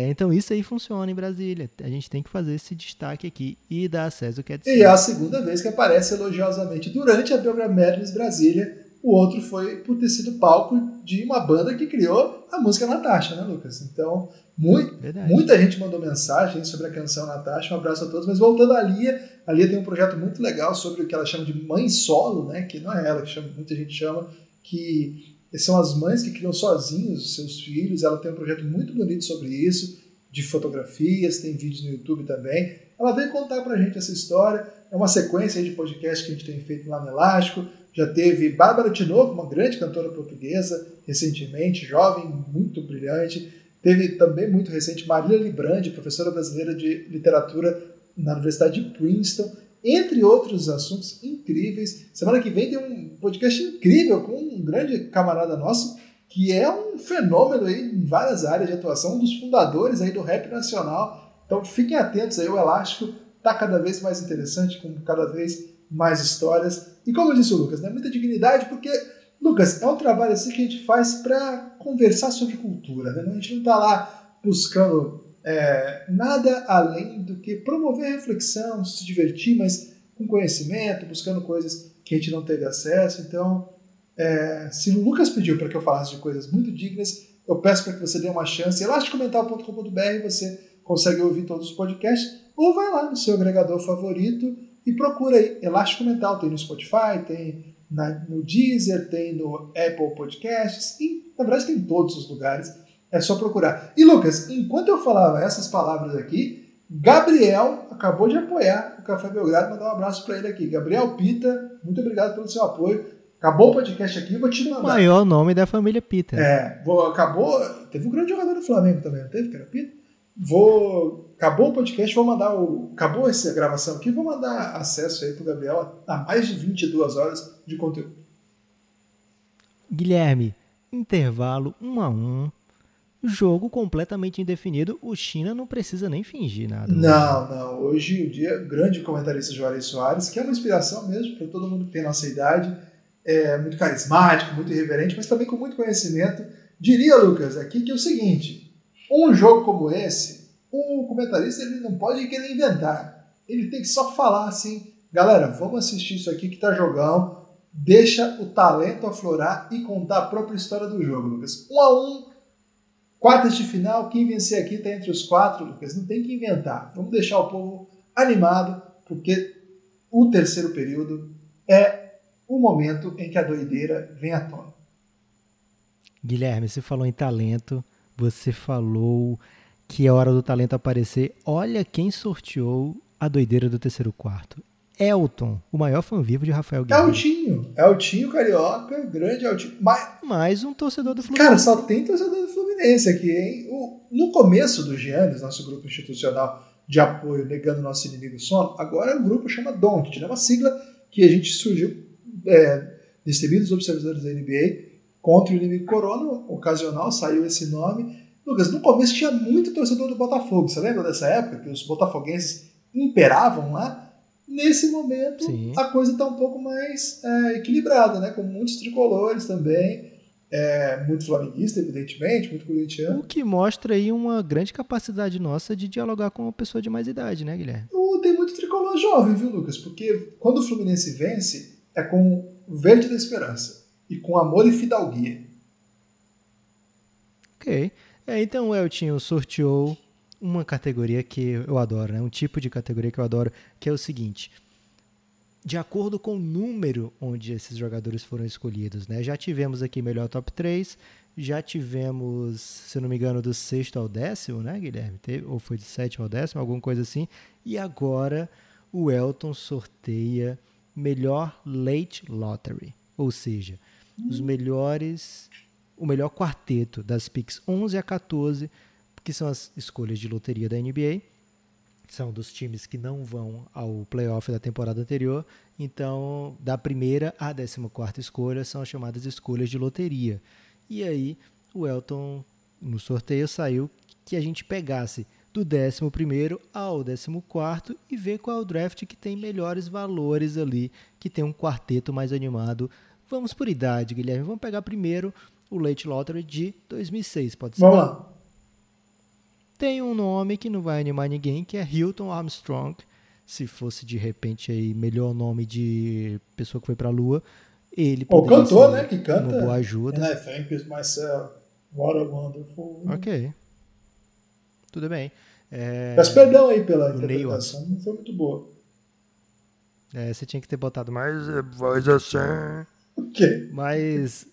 S3: Então isso aí funciona em Brasília. A gente tem que fazer esse destaque aqui e dar acesso ao que é de
S2: E é a segunda vez que aparece elogiosamente durante a Belgrado Madness Brasília. O outro foi por ter sido palco de uma banda que criou a música Natasha, né, Lucas? Então, muita gente mandou mensagem sobre a canção Natasha. Um abraço a todos. Mas voltando à Lia tem um projeto muito legal sobre o que ela chama de mãe solo, né? Que não é ela que chama, muita gente chama, que são as mães que criam sozinhos os seus filhos. Ela tem um projeto muito bonito sobre isso, de fotografias, tem vídeos no YouTube também. Ela veio contar pra gente essa história. É uma sequência aí de podcast que a gente tem feito lá no Elástico. Já teve Bárbara Tinoco, uma grande cantora portuguesa, recentemente, jovem, muito brilhante. Teve também, muito recente, Marília Librandi, professora brasileira de literatura na Universidade de Princeton, entre outros assuntos incríveis. Semana que vem tem um podcast incrível com um grande camarada nosso, que é um fenômeno aí em várias áreas de atuação, um dos fundadores aí do rap nacional. Então fiquem atentos aí, o Elástico está cada vez mais interessante, com cada vez mais histórias. E como disse o Lucas, né, muita dignidade, porque, Lucas, é um trabalho assim que a gente faz para conversar sobre cultura, né? A gente não está lá buscando nada além do que promover a reflexão, se divertir, mas com conhecimento, buscando coisas que a gente não teve acesso. Então, se o Lucas pediu para que eu falasse de coisas muito dignas, eu peço para que você dê uma chance. Elasticomental.com.br, você consegue ouvir todos os podcasts, ou vai lá no seu agregador favorito e procura aí Elástico Mental. Tem no Spotify, tem no Deezer, tem no Apple Podcasts, e na verdade tem em todos os lugares. É só procurar. E Lucas, enquanto eu falava essas palavras aqui, Gabriel acabou de apoiar o Café Belgrado. Mandar um abraço para ele aqui. Gabriel Pita, muito obrigado pelo seu apoio. Acabou o podcast aqui, vou te mandar.
S3: O maior nome da família Pita.
S2: Acabou. Teve um grande jogador do Flamengo também, não teve? Que era Pita? Acabou o podcast, vou mandar acabou essa gravação aqui, vou mandar acesso aí pro Gabriel a mais de 22 horas de conteúdo.
S3: Guilherme, intervalo 1-1. Jogo completamente indefinido, o China não precisa nem fingir nada.
S2: Não. Hoje o dia, grande comentarista Juarez Soares, que é uma inspiração mesmo para todo mundo que tem nossa idade, é muito carismático, muito irreverente, mas também com muito conhecimento. Diria, Lucas, aqui que é o seguinte, um jogo como esse, o comentarista ele não pode querer inventar, ele tem que só falar assim, galera, vamos assistir isso aqui que tá jogão, deixa o talento aflorar e contar a própria história do jogo, Lucas. 1-1, quartas de final, quem vencer aqui está entre os 4, Lucas. Não tem que inventar. Vamos deixar o povo animado, porque o terceiro período é o momento em que a doideira vem à tona.
S3: Guilherme, você falou em talento, você falou que é hora do talento aparecer. Olha quem sorteou a doideira do terceiro quarto. Elton, o maior fã vivo de Rafael Guerreiro.
S2: Eltinho Carioca, grande Eltinho.
S3: Mais um torcedor do Fluminense.
S2: Cara, só tem torcedor do Fluminense aqui, hein? No começo do Giannis, nosso grupo institucional de apoio negando nosso inimigo sono, agora o grupo chama DONT, né? Uma sigla que a gente surgiu distribuídos observadores da NBA contra o inimigo corona, ocasional, saiu esse nome. Lucas, no começo tinha muito torcedor do Botafogo. Você lembra dessa época que os botafoguenses imperavam lá? Nesse momento, sim, a coisa está um pouco mais equilibrada, né? Com muitos tricolores também, muito flamenguista, evidentemente, muito corintiano.
S3: O que mostra aí uma grande capacidade nossa de dialogar com uma pessoa de mais idade, né, Guilherme?
S2: Tem muito tricolor jovem, viu, Lucas? Porque quando o Fluminense vence, é com o verde da esperança e com amor e fidalguia.
S3: Ok. Então o Eltinho sorteou uma categoria que eu adoro, né? Um tipo de categoria que eu adoro, que é o seguinte: de acordo com o número onde esses jogadores foram escolhidos, né? Já tivemos aqui melhor top 3, já tivemos, se eu não me engano, do 6º ao 10º, né, Guilherme? Ou foi de 7º ao 10º, alguma coisa assim. E agora o Elton sorteia melhor late lottery, ou seja, os melhores, o melhor quarteto das picks 11 a 14, que são as escolhas de loteria da NBA, são dos times que não vão ao playoff da temporada anterior. Então, da primeira à 14ª escolha são as chamadas escolhas de loteria. E aí, o Elton, no sorteio, saiu que a gente pegasse do 11º ao 14º e ver qual é o draft que tem melhores valores ali, que tem um quarteto mais animado. Vamos por idade, Guilherme. Vamos pegar primeiro o Late Lottery de 2006, pode ser?
S2: Vamos lá.
S3: Tem um nome que não vai animar ninguém, que é Hilton Armstrong. Se fosse, de repente, aí melhor nome de pessoa que foi pra Lua, ele poderia
S2: cantor,
S3: ser,
S2: né? Que canta.
S3: Uma boa ajuda.
S2: And I thank you myself. What a wonderful...
S3: Ok. Tudo bem.
S2: Peço perdão aí pela interpretação, não foi muito boa.
S3: Você tinha que ter botado mais voz assim.
S2: Ok.
S3: Mas...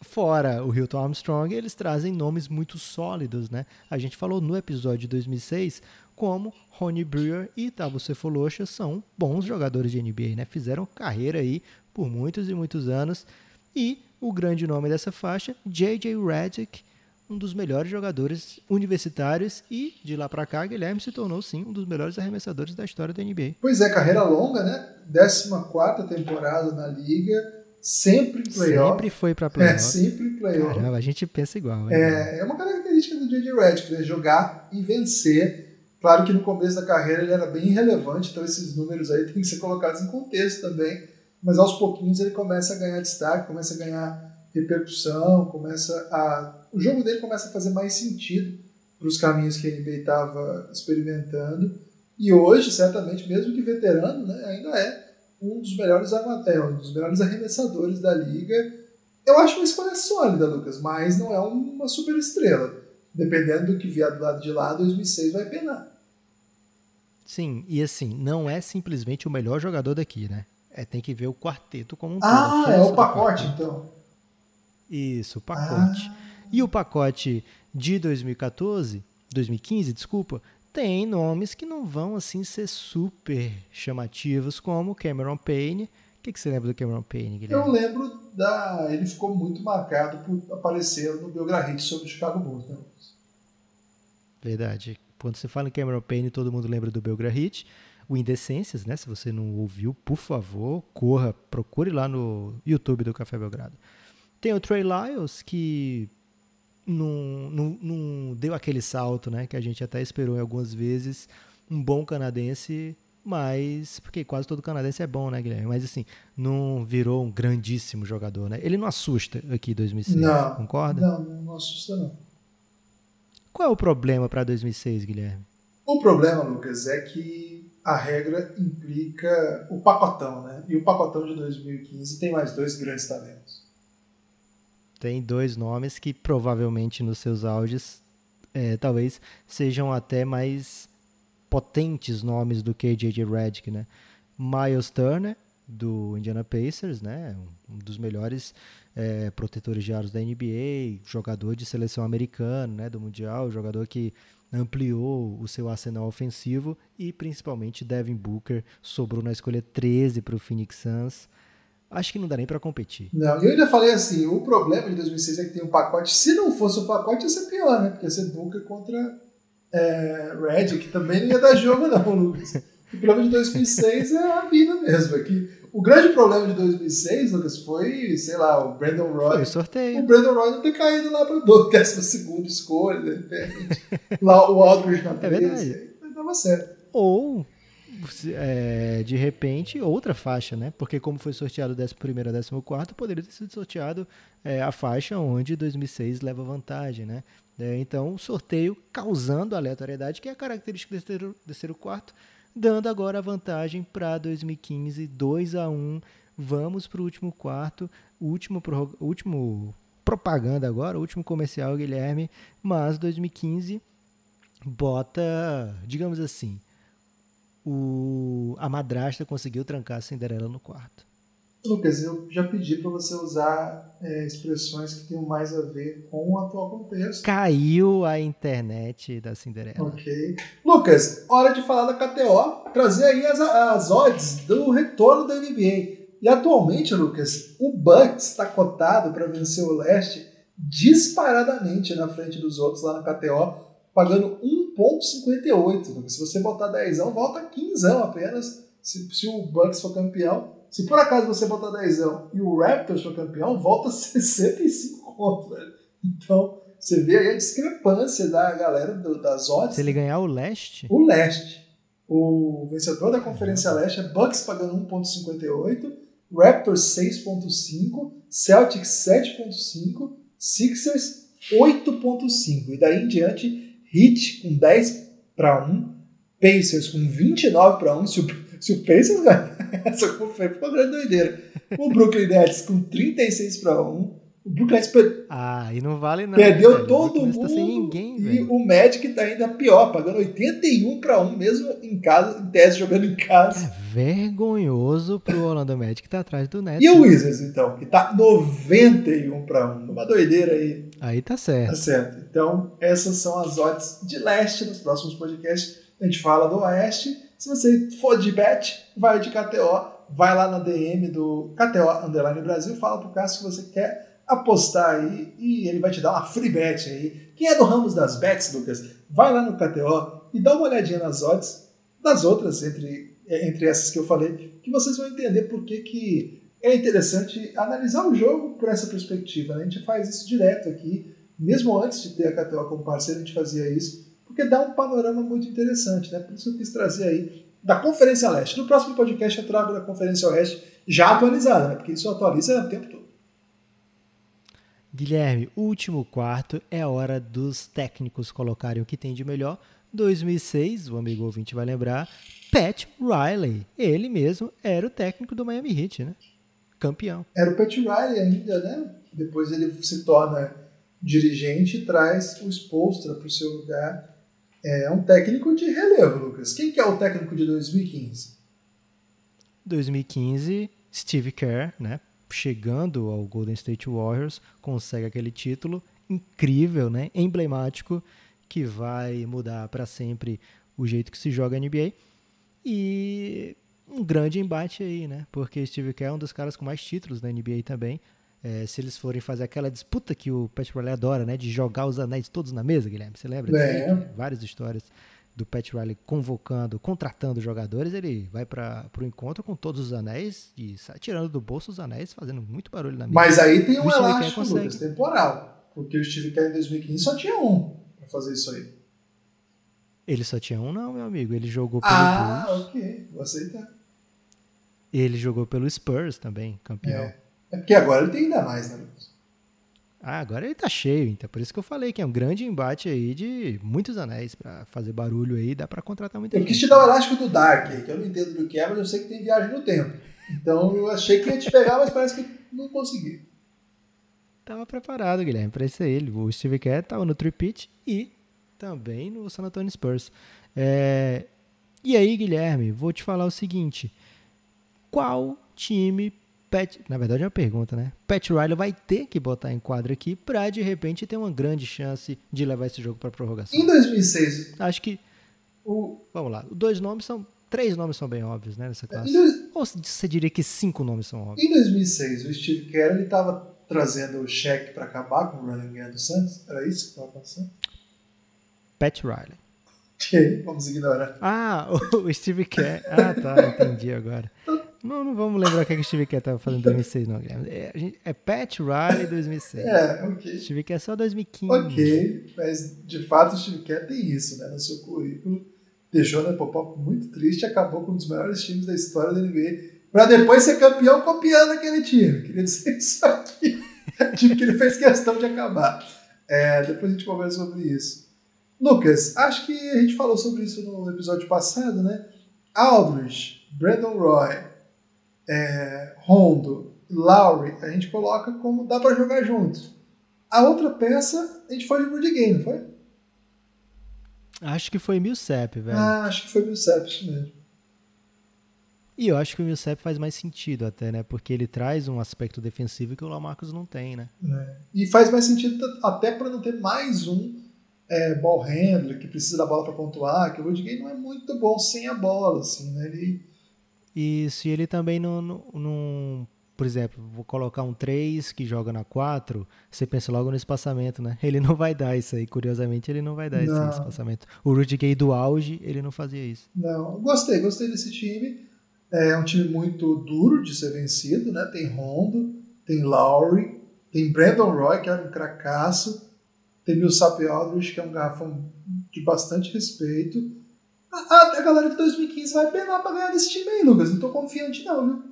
S3: fora o Hilton Armstrong, eles trazem nomes muito sólidos, né? A gente falou no episódio de 2006 como Ronnie Brewer e Thabo Sefolosha são bons jogadores de NBA, né? Fizeram carreira aí por muitos e muitos anos. E o grande nome dessa faixa, J.J. Redick, um dos melhores jogadores universitários e, de lá pra cá, Guilherme se tornou, sim, um dos melhores arremessadores da história da NBA.
S2: Pois é, carreira longa, né? 14ª temporada na Liga, sempre em playoff.
S3: Sempre foi pra playoff.
S2: Sempre em playoff.
S3: Caramba, a gente pensa igual. Né?
S2: É uma característica do J.J. Redick, né? Jogar e vencer. Claro que no começo da carreira ele era bem irrelevante, então esses números aí têm que ser colocados em contexto também, mas aos pouquinhos ele começa a ganhar destaque, começa a ganhar repercussão, o jogo dele começa a fazer mais sentido para os caminhos que a NBA estava experimentando. E hoje, certamente, mesmo que veterano, né, ainda é um dos melhores arremessadores da liga. Eu acho uma escolha sólida, Lucas, mas não é uma super estrela. Dependendo do que vier do lado de lá, 2006 vai penar.
S3: Sim, e assim, não é simplesmente o melhor jogador daqui, né? Tem que ver o quarteto como um todo.
S2: Ah, é o pacote, então.
S3: Isso, o pacote. E o pacote de 2015, desculpa, tem nomes que não vão assim ser super chamativos, como Cameron Payne. O que você lembra do Cameron Payne, Guilherme?
S2: Eu lembro ele ficou muito marcado por aparecer no Belgrade sobre o Chicago Bulls, né?
S3: Verdade. Quando você fala em Cameron Payne, todo mundo lembra do Belgrade. O Indecências, né? Se você não ouviu, por favor, corra, procure lá no YouTube do Café Belgrado. Tem o Trey Lyles, que não deu aquele salto, né? Que a gente até esperou algumas vezes. Um bom canadense, mas... Porque quase todo canadense é bom, né, Guilherme? Mas assim, não virou um grandíssimo jogador, né? Ele não assusta aqui em 2006, concorda?
S2: Não assusta não.
S3: Qual é o problema para 2006, Guilherme?
S2: O problema, Lucas, é que a regra implica o pacotão, né? E o pacotão de 2015 tem mais 2 grandes talentos.
S3: Tem 2 nomes que provavelmente nos seus auges talvez sejam até mais potentes nomes do que J.J. Redick, né? Miles Turner, do Indiana Pacers, né? Um dos melhores protetores de aros da NBA, jogador de seleção americana, né? Do Mundial, jogador que ampliou o seu arsenal ofensivo, e principalmente Devin Booker sobrou na escolha 13 para o Phoenix Suns. Acho que não dá nem para competir.
S2: Não, eu ainda falei assim, o problema de 2006 é que tem um pacote. Se não fosse o pacote, ia ser pior, né? Porque ia ser Booker contra Redick, que também não ia dar jogo não, Lucas. O problema de 2006 é a vida mesmo. Aqui. O grande problema de 2006, Lucas, foi, sei lá, o Brandon Roy.
S3: Foi o sorteio.
S2: O Brandon Roy não ter caído lá para a 12ª escolha, de repente. Lá o Aldridge na 13. Aí não dava certo.
S3: Ou... de repente, outra faixa, né? Porque como foi sorteado 11º a 14º, poderia ter sido sorteado a faixa onde 2006 leva vantagem, né? Então, o sorteio causando aleatoriedade, que é a característica do terceiro quarto, dando agora a vantagem para 2015, 2-1. Vamos para o último quarto, último propaganda agora, último comercial, Guilherme, mas 2015 bota, digamos assim, a madrasta conseguiu trancar a Cinderela no quarto.
S2: Lucas, eu já pedi para você usar expressões que tenham mais a ver com o atual contexto.
S3: Caiu a internet da Cinderela.
S2: Ok. Lucas, hora de falar da KTO, trazer aí as odds do retorno da NBA. E atualmente, Lucas, o Bucks está cotado para vencer o Leste disparadamente na frente dos outros lá na KTO, pagando 1,58. Se você botar 10, volta 15 apenas se o Bucks for campeão. Se por acaso você botar 10 e o Raptors for campeão, volta 65 conto, velho. Então, você vê aí a discrepância da galera das odds.
S3: Se ele ganhar o Leste?
S2: O Leste. O vencedor da Conferência Leste é Bucks pagando 1,58, Raptors 6,5, Celtics 7,5, Sixers 8,5. E daí em diante, Heat com 10-1, Pacers com 29-1. Se o Pacers ganhar, essa conferência ficou uma grande doideira. O Brooklyn Nets com 36-1. O Brooklyn Nets
S3: e não vale nada.
S2: Perdeu
S3: velho.
S2: todo mundo.
S3: Tá sem ninguém,
S2: e
S3: velho.
S2: o Magic tá ainda pior, pagando 81-1, mesmo em casa, em tese, jogando em casa.
S3: É vergonhoso pro Orlando Magic tá atrás do Nets.
S2: E o Wizards, então, que tá 91-1. Uma doideira aí.
S3: Aí tá certo.
S2: Tá certo. Então, essas são as odds de leste. Nos próximos podcasts a gente fala do oeste. Se você for de bet, vai de KTO, vai lá na DM do KTO Brasil, fala pro Cássio que você quer apostar aí e ele vai te dar uma free bet aí. Quem é do ramo das bets, Lucas, vai lá no KTO e dá uma olhadinha nas odds das outras, entre essas que eu falei, que vocês vão entender por que é interessante analisar o jogo por essa perspectiva, né? A gente faz isso direto aqui, mesmo antes de ter a KTO como parceiro, a gente fazia isso, porque dá um panorama muito interessante, né? Por isso eu quis trazer aí da Conferência Leste. No próximo podcast eu trago da Conferência Oeste já atualizada, né? Porque isso atualiza o tempo todo.
S3: Guilherme, último quarto, é a hora dos técnicos colocarem o que tem de melhor. 2006, o amigo ouvinte vai lembrar, Pat Riley, ele mesmo era o técnico do Miami Heat, né? Campeão.
S2: Era o Pat Riley ainda, né? Depois ele se torna dirigente e traz o Spoelstra para o seu lugar. É um técnico de relevo, Lucas. Quem que é o técnico de 2015?
S3: 2015, Steve Kerr, né? Chegando ao Golden State Warriors, consegue aquele título incrível, né? Emblemático, que vai mudar para sempre o jeito que se joga a NBA. E um grande embate aí, né? Porque Steve Kerr é um dos caras com mais títulos na NBA também. Se eles forem fazer aquela disputa que o Pat Riley adora, né? De jogar os anéis todos na mesa, Guilherme. Você lembra disso? Várias histórias do Pat Riley contratando jogadores. Ele vai para o encontro com todos os anéis e sai tirando do bolso os anéis, fazendo muito barulho na mesa.
S2: Mas aí tem um elástico, Lucas, temporal. Porque o Steve Kerr em 2015 só tinha um para fazer isso aí.
S3: Ele só tinha um, não, meu amigo. Ele jogou pelo Bulls.
S2: Ok. Vou aceitar.
S3: Ele jogou pelo Spurs também, campeão.
S2: É porque agora ele tem ainda mais, né, Lucas?
S3: Agora ele tá cheio, então por isso que eu falei que é um grande embate aí de muitos anéis pra fazer barulho aí, dá pra contratar muita gente.
S2: Eu quis te dar o elástico do Dark, que eu não entendo do que é, mas eu sei que tem viagem no tempo. Então eu achei que ia te pegar, mas parece que não consegui.
S3: Tava preparado, Guilherme, pra isso aí. O Steve Kerr tava no Tripit e também no San Antonio Spurs. E aí, Guilherme, vou te falar o seguinte. Qual time... Na verdade é uma pergunta, né? Pat Riley vai ter que botar em quadra aqui pra, de repente, ter uma grande chance de levar esse jogo pra prorrogação.
S2: Em 2006...
S3: Acho que... Vamos lá. Três nomes são bem óbvios, né, nessa classe. Ou você diria que 5 nomes são óbvios?
S2: Em 2006, o Steve Kerr ele estava trazendo o cheque para acabar com o running game do Santos? Era isso que estava acontecendo?
S3: Pat Riley.
S2: Ok, vamos ignorar.
S3: O Steve Kerr. Tá, entendi agora. Não vamos lembrar o que o Steve Kerr estava fazendo em 2006, não, Guilherme. É Pat Riley 2006.
S2: Ok.
S3: Steve Kerr é só 2015.
S2: Ok, mas de fato o Steve Kerr tem isso, né, no seu currículo. Deixou o Nepopop muito triste e acabou com um dos maiores times da história da NBA. Pra depois ser campeão copiando aquele time. Queria dizer isso aqui. O time que ele fez questão de acabar. Depois a gente conversa sobre isso. Lucas, acho que a gente falou sobre isso no episódio passado, né? Aldridge, Brandon Roy, Rondo, Lowry, a gente coloca como dá pra jogar juntos. A outra peça, a gente foi de Rudy Gay, não foi?
S3: Acho que foi Millsap, velho.
S2: Acho que foi Millsap, isso mesmo.
S3: E eu acho que o Millsap faz mais sentido até, né? Porque ele traz um aspecto defensivo que o Lamarcus não tem, né?
S2: E faz mais sentido até para não ter mais um ball handler que precisa da bola para pontuar, que o Rudy Gay não é muito bom sem a bola, assim, né?
S3: E se ele também não... Por exemplo, vou colocar um 3 que joga na 4, você pensa logo no espaçamento, né? Ele não vai dar isso aí, curiosamente ele não vai dar esse espaçamento. O Rudy Gay do auge, ele não fazia isso.
S2: Não, gostei desse time. É um time muito duro de ser vencido, né? Tem Rondo, tem Lowry, tem Brandon Roy, que era um cracaço, tem Millsap Aldridge, que é um garrafão de bastante respeito. A galera de 2015 vai penar pra ganhar desse time aí, Lucas. Não tô confiante não, viu?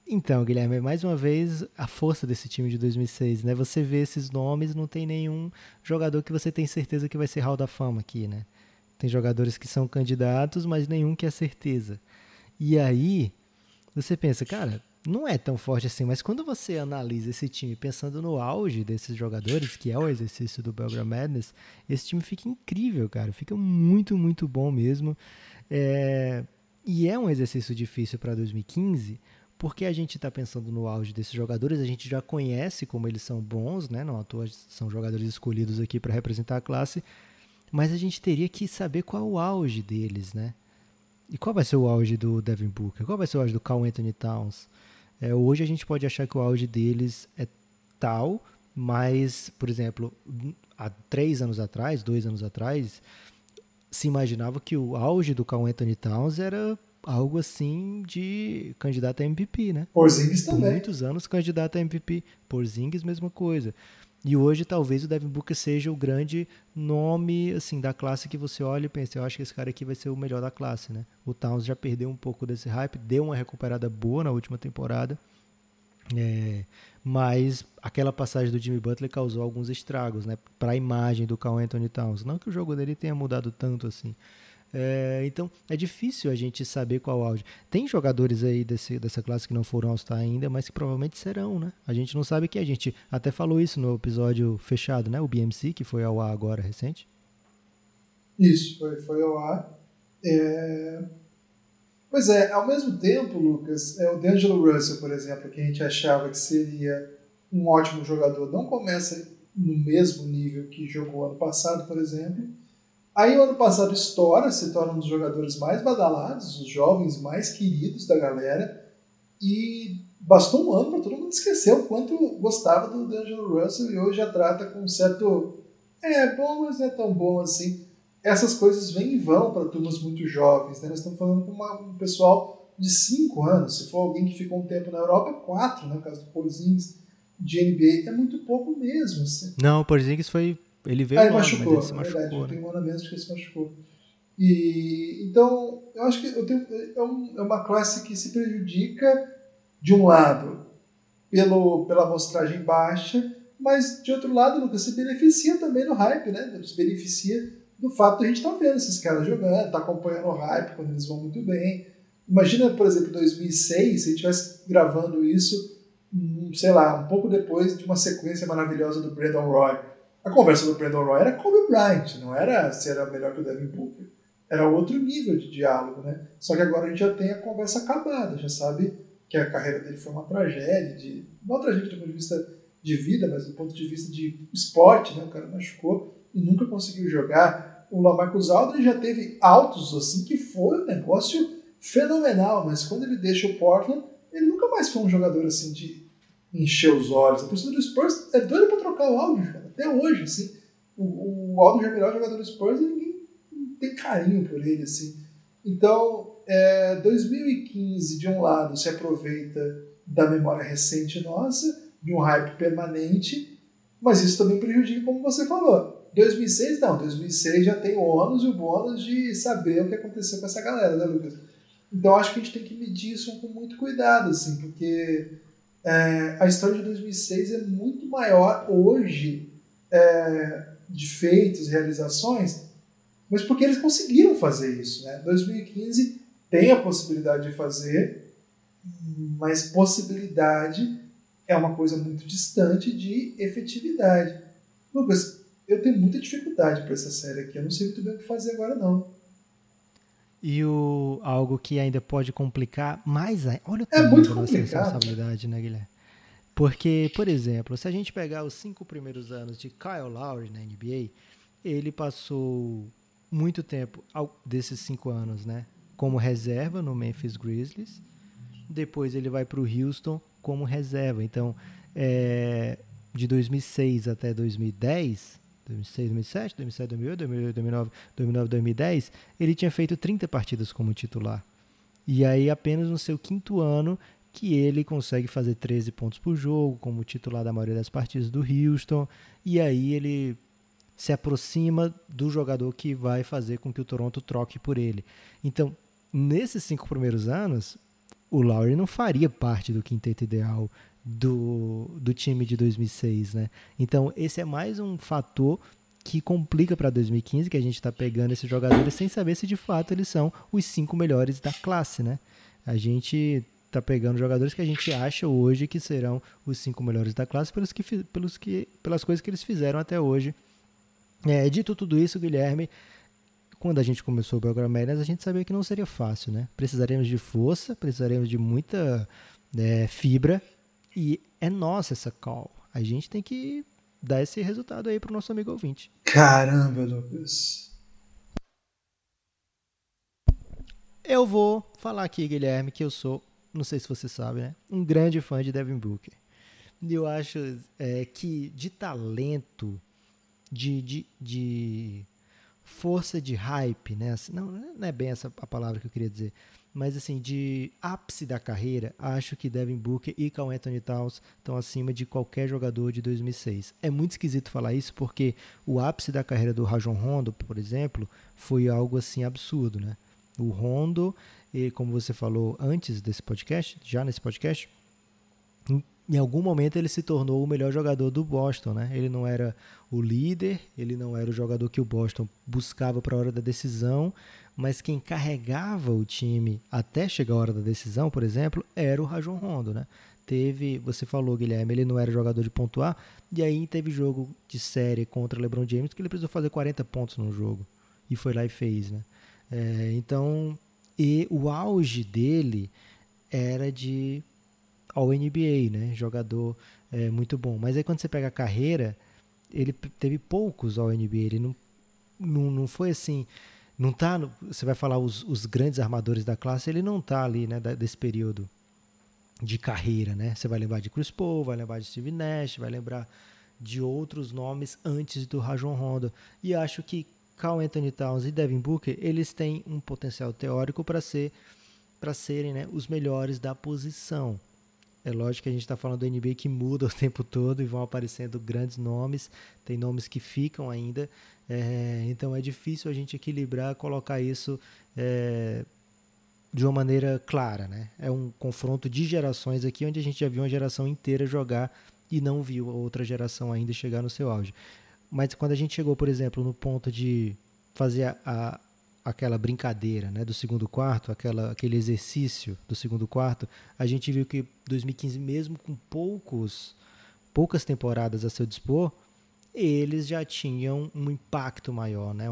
S3: Então, Guilherme, mais uma vez, a força desse time de 2006, né? Você vê esses nomes, não tem nenhum jogador que você tem certeza que vai ser Hall da Fama aqui, né? Tem jogadores que são candidatos, mas nenhum que é certeza. E aí, você pensa, cara, não é tão forte assim, mas quando você analisa esse time pensando no auge desses jogadores, que é o exercício do Belgrade Madness, esse time fica incrível, cara. Fica muito, muito bom mesmo. E é um exercício difícil para 2015, porque a gente está pensando no auge desses jogadores, a gente já conhece como eles são bons, né? Não à toa são jogadores escolhidos aqui para representar a classe, mas a gente teria que saber qual é o auge deles, né? E qual vai ser o auge do Devin Booker? Qual vai ser o auge do Karl Anthony Towns? Hoje a gente pode achar que o auge deles é tal, mas, por exemplo, há 2 anos atrás, se imaginava que o auge do Karl Anthony Towns era algo assim de candidato a MVP, né?
S2: Porzingis também.
S3: Por muitos anos candidato a MVP. Porzingis, mesma coisa. E hoje talvez o Devin Booker seja o grande nome assim, da classe que você olha e pensa, eu acho que esse cara aqui vai ser o melhor da classe, né? O Towns já perdeu um pouco desse hype, deu uma recuperada boa na última temporada, mas aquela passagem do Jimmy Butler causou alguns estragos, né, para a imagem do Karl Anthony Towns. Não que o jogo dele tenha mudado tanto assim. Então é difícil a gente saber qual auge. Tem jogadores aí dessa classe que não foram All-Star ainda, mas que provavelmente serão, né? A gente não sabe quem. A gente até falou isso no episódio fechado, né? O BMC, que foi ao ar agora, recente.
S2: Isso, foi ao ar. Pois é, ao mesmo tempo, Lucas, o D'Angelo Russell, por exemplo, que a gente achava que seria um ótimo jogador, não começa no mesmo nível que jogou ano passado, por exemplo. Aí o ano passado estoura, se torna um dos jogadores mais badalados, os jovens mais queridos da galera, e bastou um ano para todo mundo esquecer o quanto gostava do D'Angelo Russell e hoje já trata com um certo bom, mas não é tão bom assim. Essas coisas vêm e vão para turmas muito jovens, né? Nós estamos falando com um pessoal de 5 anos, se for alguém que ficou um tempo na Europa, 4, né? No caso do Porzingis de NBA, é muito pouco mesmo. Assim.
S3: Não, o Porzingis foi... Ele veio
S2: ele
S3: logo,
S2: machucou,
S3: mas ele se machucou.
S2: Verdade,
S3: né?
S2: tem um ano a menos porque ele se machucou. E, então, eu acho que é uma classe que se prejudica, de um lado, pela amostragem baixa, mas, de outro lado, Lucas, se beneficia também do hype, né? Se beneficia do fato de a gente estar vendo esses caras jogando, estar acompanhando o hype quando eles vão muito bem. Imagina, por exemplo, 2006, se a gente estivesse gravando isso, sei lá, um pouco depois de uma sequência maravilhosa do Brandon Roy. A conversa do Brandon Roy era Kobe Bryant, não era se era melhor que o Devin Booker. Era outro nível de diálogo, né? Só que agora a gente já tem a conversa acabada, já sabe que a carreira dele foi uma tragédia, não uma tragédia do ponto de vista de vida, mas do ponto de vista de esporte, né? O cara machucou e nunca conseguiu jogar. O LaMarcus Aldridge já teve altos assim que foi um negócio fenomenal, mas quando ele deixa o Portland, ele nunca mais foi um jogador assim de encher os olhos. A torcida do Spurs é doida pra trocar o Aldridge, cara. Até hoje, assim. O Aldridge é o melhor jogador do Spurs e ninguém tem carinho por ele, assim. Então, 2015, de um lado, se aproveita da memória recente nossa, de um hype permanente, mas isso também prejudica, como você falou. 2006 não, 2006 já tem o ônus e o bônus de saber o que aconteceu com essa galera, né, Lucas? Então acho que a gente tem que medir isso com muito cuidado, assim, porque a história de 2006 é muito maior hoje de feitos, realizações, mas porque eles conseguiram fazer isso, né? 2015 tem a possibilidade de fazer, mas possibilidade é uma coisa muito distante de efetividade. Lucas, eu tenho muita dificuldade para essa série aqui. Eu não sei muito bem o que fazer agora, não.
S3: E algo que ainda pode complicar mais ainda. Olha o
S2: É muito
S3: tamanho da nossa
S2: complicado.
S3: responsabilidade, né, Guilherme? Porque, por exemplo, se a gente pegar os 5 primeiros anos de Kyle Lowry na NBA, ele passou muito tempo desses 5 anos, né, como reserva no Memphis Grizzlies. Depois ele vai para o Houston como reserva. Então, de 2006 até 2010, 2006, 2007, 2007, 2008, 2008, 2009, 2009, 2010, ele tinha feito 30 partidas como titular. E aí apenas no seu 5º ano que ele consegue fazer 13 pontos por jogo como titular da maioria das partidas do Houston. E aí ele se aproxima do jogador que vai fazer com que o Toronto troque por ele. Então, nesses 5 primeiros anos, o Lowry não faria parte do quinteto ideal do time de 2006, né? Então, esse é mais um fator que complica para 2015, que a gente está pegando esses jogadores sem saber se de fato eles são os 5 melhores da classe, né? A gente está pegando jogadores que a gente acha hoje que serão os 5 melhores da classe pelas coisas que eles fizeram até hoje. Dito tudo isso, Guilherme, quando a gente começou o programa Madness, a gente sabia que não seria fácil, né? Precisaremos de força, precisaremos de muita fibra, e é nossa essa call. A gente tem que dar esse resultado aí pro nosso amigo ouvinte.
S2: Caramba, Lucas.
S3: Eu vou falar aqui, Guilherme, que eu sou, não sei se você sabe, né? Um grande fã de Devin Booker. E eu acho que de talento, de força de hype, né? Assim, não é bem essa a palavra que eu queria dizer, mas assim, de ápice da carreira, acho que Devin Booker e Karl Anthony Towns estão acima de qualquer jogador de 2006. É muito esquisito falar isso porque o ápice da carreira do Rajon Rondo, por exemplo, foi algo assim absurdo, né? O Rondo, como você falou antes desse podcast, já nesse podcast, em algum momento ele se tornou o melhor jogador do Boston, né? Ele não era o líder, ele não era o jogador que o Boston buscava para a hora da decisão, mas quem carregava o time até chegar a hora da decisão, por exemplo, era o Rajon Rondo, né? Você falou, Guilherme, ele não era jogador de pontuar, e aí teve jogo de série contra o LeBron James que ele precisou fazer 40 pontos no jogo, e foi lá e fez, né? Então, e o auge dele era de All-NBA, né? Jogador muito bom. Mas aí quando você pega a carreira, ele teve poucos All-NBA. Ele não foi assim. Não tá. Você vai falar os grandes armadores da classe, ele não tá ali, né? Desse período de carreira, né? Você vai lembrar de Chris Paul, vai lembrar de Steve Nash, vai lembrar de outros nomes antes do Rajon Rondo. E acho que Karl-Anthony Towns e Devin Booker, eles têm um potencial teórico para serem, né, os melhores da posição. É lógico que a gente está falando do NBA que muda o tempo todo e vão aparecendo grandes nomes, tem nomes que ficam ainda, então é difícil a gente equilibrar, colocar isso de uma maneira clara, né? É um confronto de gerações aqui, onde a gente já viu uma geração inteira jogar e não viu a outra geração ainda chegar no seu auge. Mas quando a gente chegou, por exemplo, no ponto de fazer aquela brincadeira, né, do segundo quarto, aquele exercício do segundo quarto, a gente viu que 2015, mesmo com poucas temporadas a seu dispor, eles já tinham um impacto maior, né,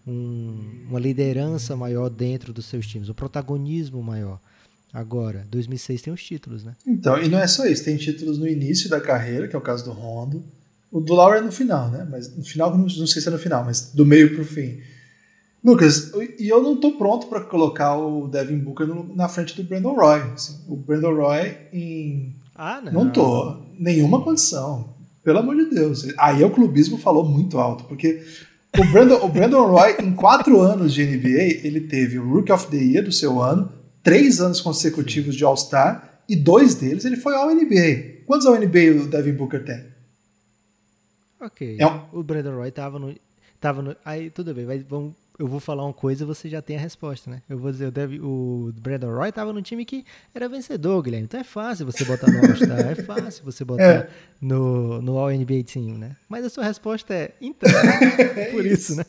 S3: uma liderança maior dentro dos seus times, um protagonismo maior. Agora, 2006 tem os títulos, né?
S2: Então, e não é só isso, tem títulos no início da carreira, que é o caso do Rondo. O do Lowry é no final, né? Mas no final, não sei se é no final, mas do meio pro fim. Lucas, e eu não tô pronto para colocar o Devin Booker na frente do Brandon Roy. Assim, o Brandon Roy não tô. Nenhuma condição. Pelo amor de Deus. Aí o clubismo falou muito alto, porque o Brandon Roy, em 4 anos de NBA, ele teve o Rookie of the Year do seu ano, 3 anos consecutivos de All-Star, e 2 deles ele foi All-NBA. Quantos All-NBA o Devin Booker tem?
S3: Ok. O Brandon Roy tava no. Aí tudo bem, eu vou falar uma coisa e você já tem a resposta, né? Eu vou dizer, o Brandon Roy tava no time que era vencedor, Guilherme. Então é fácil você botar no All-Star, é fácil você botar no All-NBA Team, né? Mas a sua resposta é, então, por isso, né?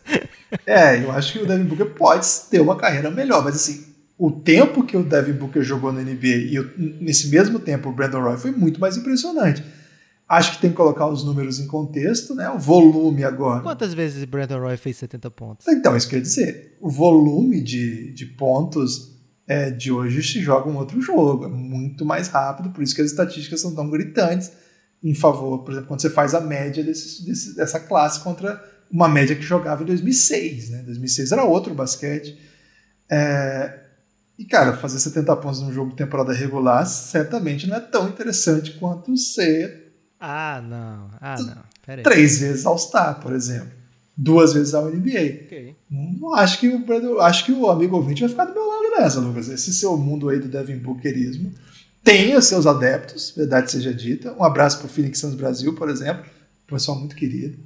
S2: Eu acho que o Devin Booker pode ter uma carreira melhor, mas assim, o tempo que o Devin Booker jogou na NBA e nesse mesmo tempo o Brandon Roy foi muito mais impressionante. Acho que tem que colocar os números em contexto, né? O volume agora.
S3: Quantas vezes o Brandon Roy fez 70 pontos?
S2: Então, isso quer dizer, o volume de pontos de hoje se joga um outro jogo. É muito mais rápido, por isso que as estatísticas são tão gritantes em favor, por exemplo, quando você faz a média dessa classe contra uma média que jogava em 2006, né? 2006 era outro basquete. E, cara, fazer 70 pontos num jogo de temporada regular certamente não é tão interessante quanto ser...
S3: não. Pera aí.
S2: 3 vezes All-Star, por exemplo. 2 vezes ao NBA.
S3: Okay.
S2: Acho que o amigo ouvinte vai ficar do meu lado nessa, Lucas. Esse seu mundo aí do Devin Bookerismo tem os seus adeptos, verdade seja dita. Um abraço pro Phoenix Suns Brasil, por exemplo. Pessoal muito querido.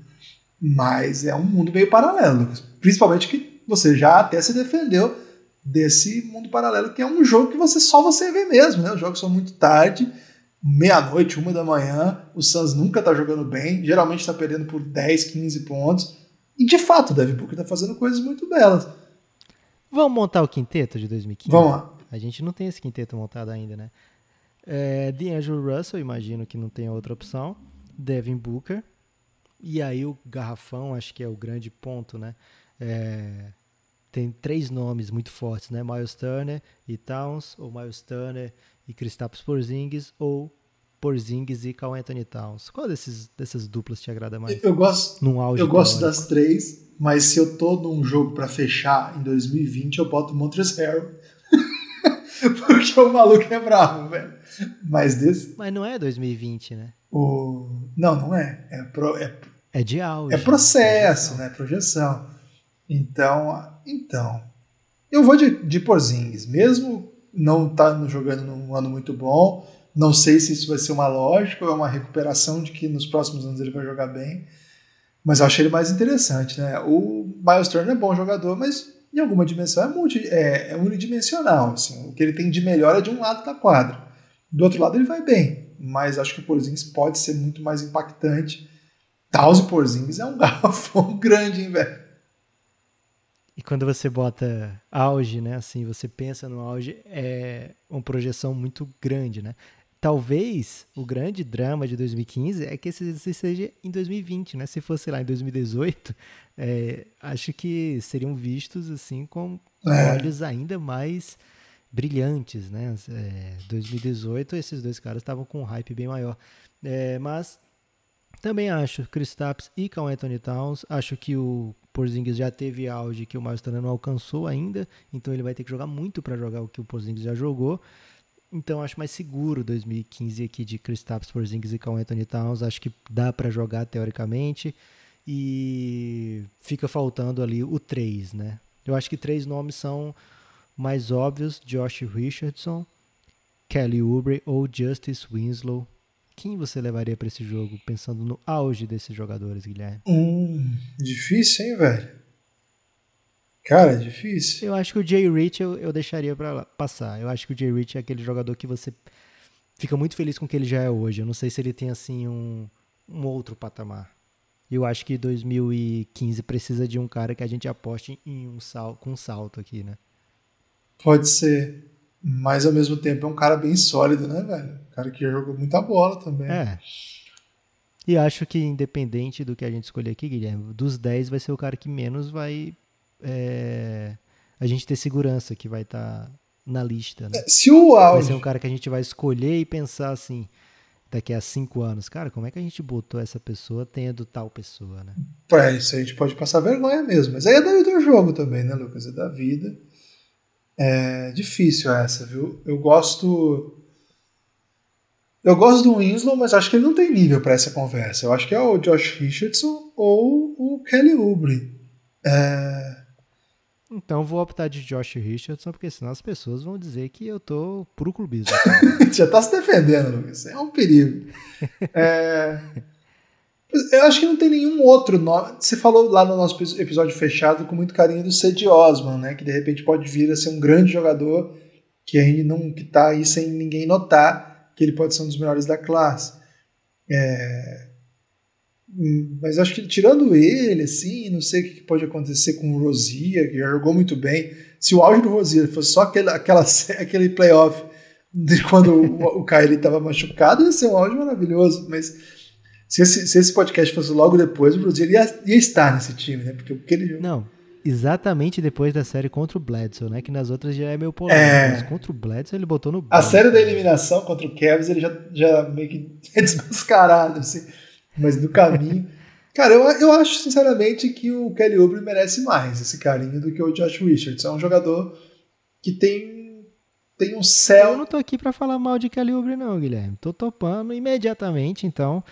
S2: Mas é um mundo meio paralelo, Lucas. Principalmente que você já até se defendeu desse mundo paralelo, que é um jogo que só você vê mesmo, né? Os jogos são muito tarde, meia-noite, 1 da manhã, o Suns nunca tá jogando bem, geralmente tá perdendo por 10, 15 pontos, e de fato o Devin Booker tá fazendo coisas muito belas.
S3: Vamos montar o quinteto de 2015?
S2: Vamos lá.
S3: A gente não tem esse quinteto montado ainda, né? D'Angelo Russell, imagino que não tem outra opção, Devin Booker, e aí o garrafão, acho que é o grande ponto, né? Tem 3 nomes muito fortes, né? Miles Turner e Towns, ou Miles Turner e Kristaps Porzingis, ou Porzingis e Karl-Anthony Towns. Qual dessas duplas te agrada mais?
S2: Eu gosto das 3, mas se eu tô num jogo pra fechar em 2020, eu boto o Montrezl Harrell. Porque o maluco é bravo, velho. Mas
S3: não é 2020, né?
S2: Não é.
S3: É de auge.
S2: É processo, né? Projeção. Então, eu vou de Porzingis, mesmo não jogando num ano muito bom, não sei se isso vai ser uma lógica ou é uma recuperação de que nos próximos anos ele vai jogar bem, mas eu achei ele mais interessante, né? O Miles Turner é bom jogador, mas em alguma dimensão é unidimensional, assim, o que ele tem de melhor é de um lado da quadra, do outro lado ele vai bem, mas acho que o Porzingis pode ser muito mais impactante. Towns e Porzingis é um garrafão grande, hein, velho?
S3: E quando você bota auge, né? Assim, você pensa no auge, é uma projeção muito grande, né? Talvez o grande drama de 2015 é que esse seja em 2020, né? Se fosse lá em 2018, acho que seriam vistos assim com olhos ainda mais brilhantes, né? 2018, esses dois caras estavam com um hype bem maior. Mas também acho Kristaps e Karl Anthony Towns. Acho que o Porzingis já teve auge que o Miles Turner não alcançou ainda, então ele vai ter que jogar muito para jogar o que o Porzingis já jogou. Então acho mais seguro 2015 aqui de Kristaps, Porzingis e Karl Anthony Towns. Acho que dá para jogar teoricamente e fica faltando ali o 3, né? Eu acho que 3 nomes são mais óbvios: Josh Richardson, Kelly Oubre ou Justice Winslow. Quem você levaria para esse jogo, pensando no auge desses jogadores, Guilherme?
S2: Difícil, hein, velho? Cara, é difícil.
S3: Eu acho que o Jay Rich eu deixaria para passar. Eu acho que o Jay Rich é aquele jogador que você fica muito feliz com o que ele já é hoje. Eu não sei se ele tem, assim, um outro patamar. Eu acho que 2015 precisa de um cara que a gente aposte em com um salto aqui, né?
S2: Pode ser. Mas ao mesmo tempo é um cara bem sólido, né, velho? Um cara que jogou muita bola também.
S3: E acho que independente do que a gente escolher aqui, Guilherme, dos 10 vai ser o cara que menos vai a gente ter segurança que vai estar na lista, né?
S2: Se o auge...
S3: Vai ser um cara que a gente vai escolher e pensar assim, daqui a 5 anos, cara, como é que a gente botou essa pessoa tendo tal pessoa, né?
S2: Isso a gente pode passar vergonha mesmo. Mas aí é do jogo também, né, Lucas? É da vida. É difícil essa, viu? Eu gosto do Winslow, mas acho que ele não tem nível para essa conversa. Eu acho que é o Josh Richardson ou o Kelly Oubre.
S3: Então vou optar de Josh Richardson, porque senão as pessoas vão dizer que eu tô puro clubismo.
S2: Já tá se defendendo, Lucas. É um perigo. Eu acho que não tem nenhum outro nome. Você falou lá no nosso episódio fechado com muito carinho do Cedi Osman, né? Que de repente pode vir a ser um grande jogador que ainda não que tá aí sem ninguém notar que ele pode ser um dos melhores da classe. Mas acho que tirando ele, assim, não sei o que pode acontecer com o Rozier, que já jogou muito bem. Se o auge do Rozier fosse só aquele playoff de quando o Kyrie estava machucado, ia ser um auge maravilhoso, mas se esse podcast fosse logo depois, o Rozier ia estar nesse time, né? Porque o que ele...
S3: Não, exatamente depois da série contra o Bledsoe, né? Que nas outras já é meio polêmico, mas contra o Bledsoe ele botou no banco.
S2: A série da eliminação contra o Cavs ele já meio que é desmascarado, assim. Mas no caminho... Cara, eu acho sinceramente que o Kelly Oubre merece mais esse carinho do que o Josh Richardson. É um jogador que tem um céu...
S3: Eu não tô aqui pra falar mal de Kelly Oubre não, Guilherme. Tô topando imediatamente, então...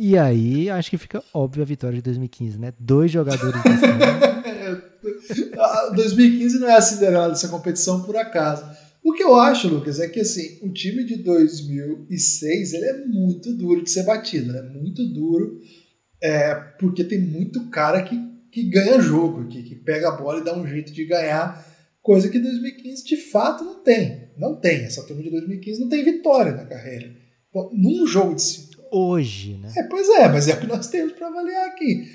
S3: E aí, acho que fica óbvio a vitória de 2015, né? 2 jogadores de cima.
S2: 2015 não é a Cinderela dessa competição por acaso. O que eu acho, Lucas, é que assim, o time de 2006 ele é muito duro de ser batido, né? Muito duro, porque tem muito cara que ganha jogo, que pega a bola e dá um jeito de ganhar, coisa que 2015 de fato não tem. Não tem. Essa turma de 2015 não tem vitória na carreira. Então, num jogo de...
S3: Hoje, né?
S2: Pois mas é o que nós temos para avaliar aqui.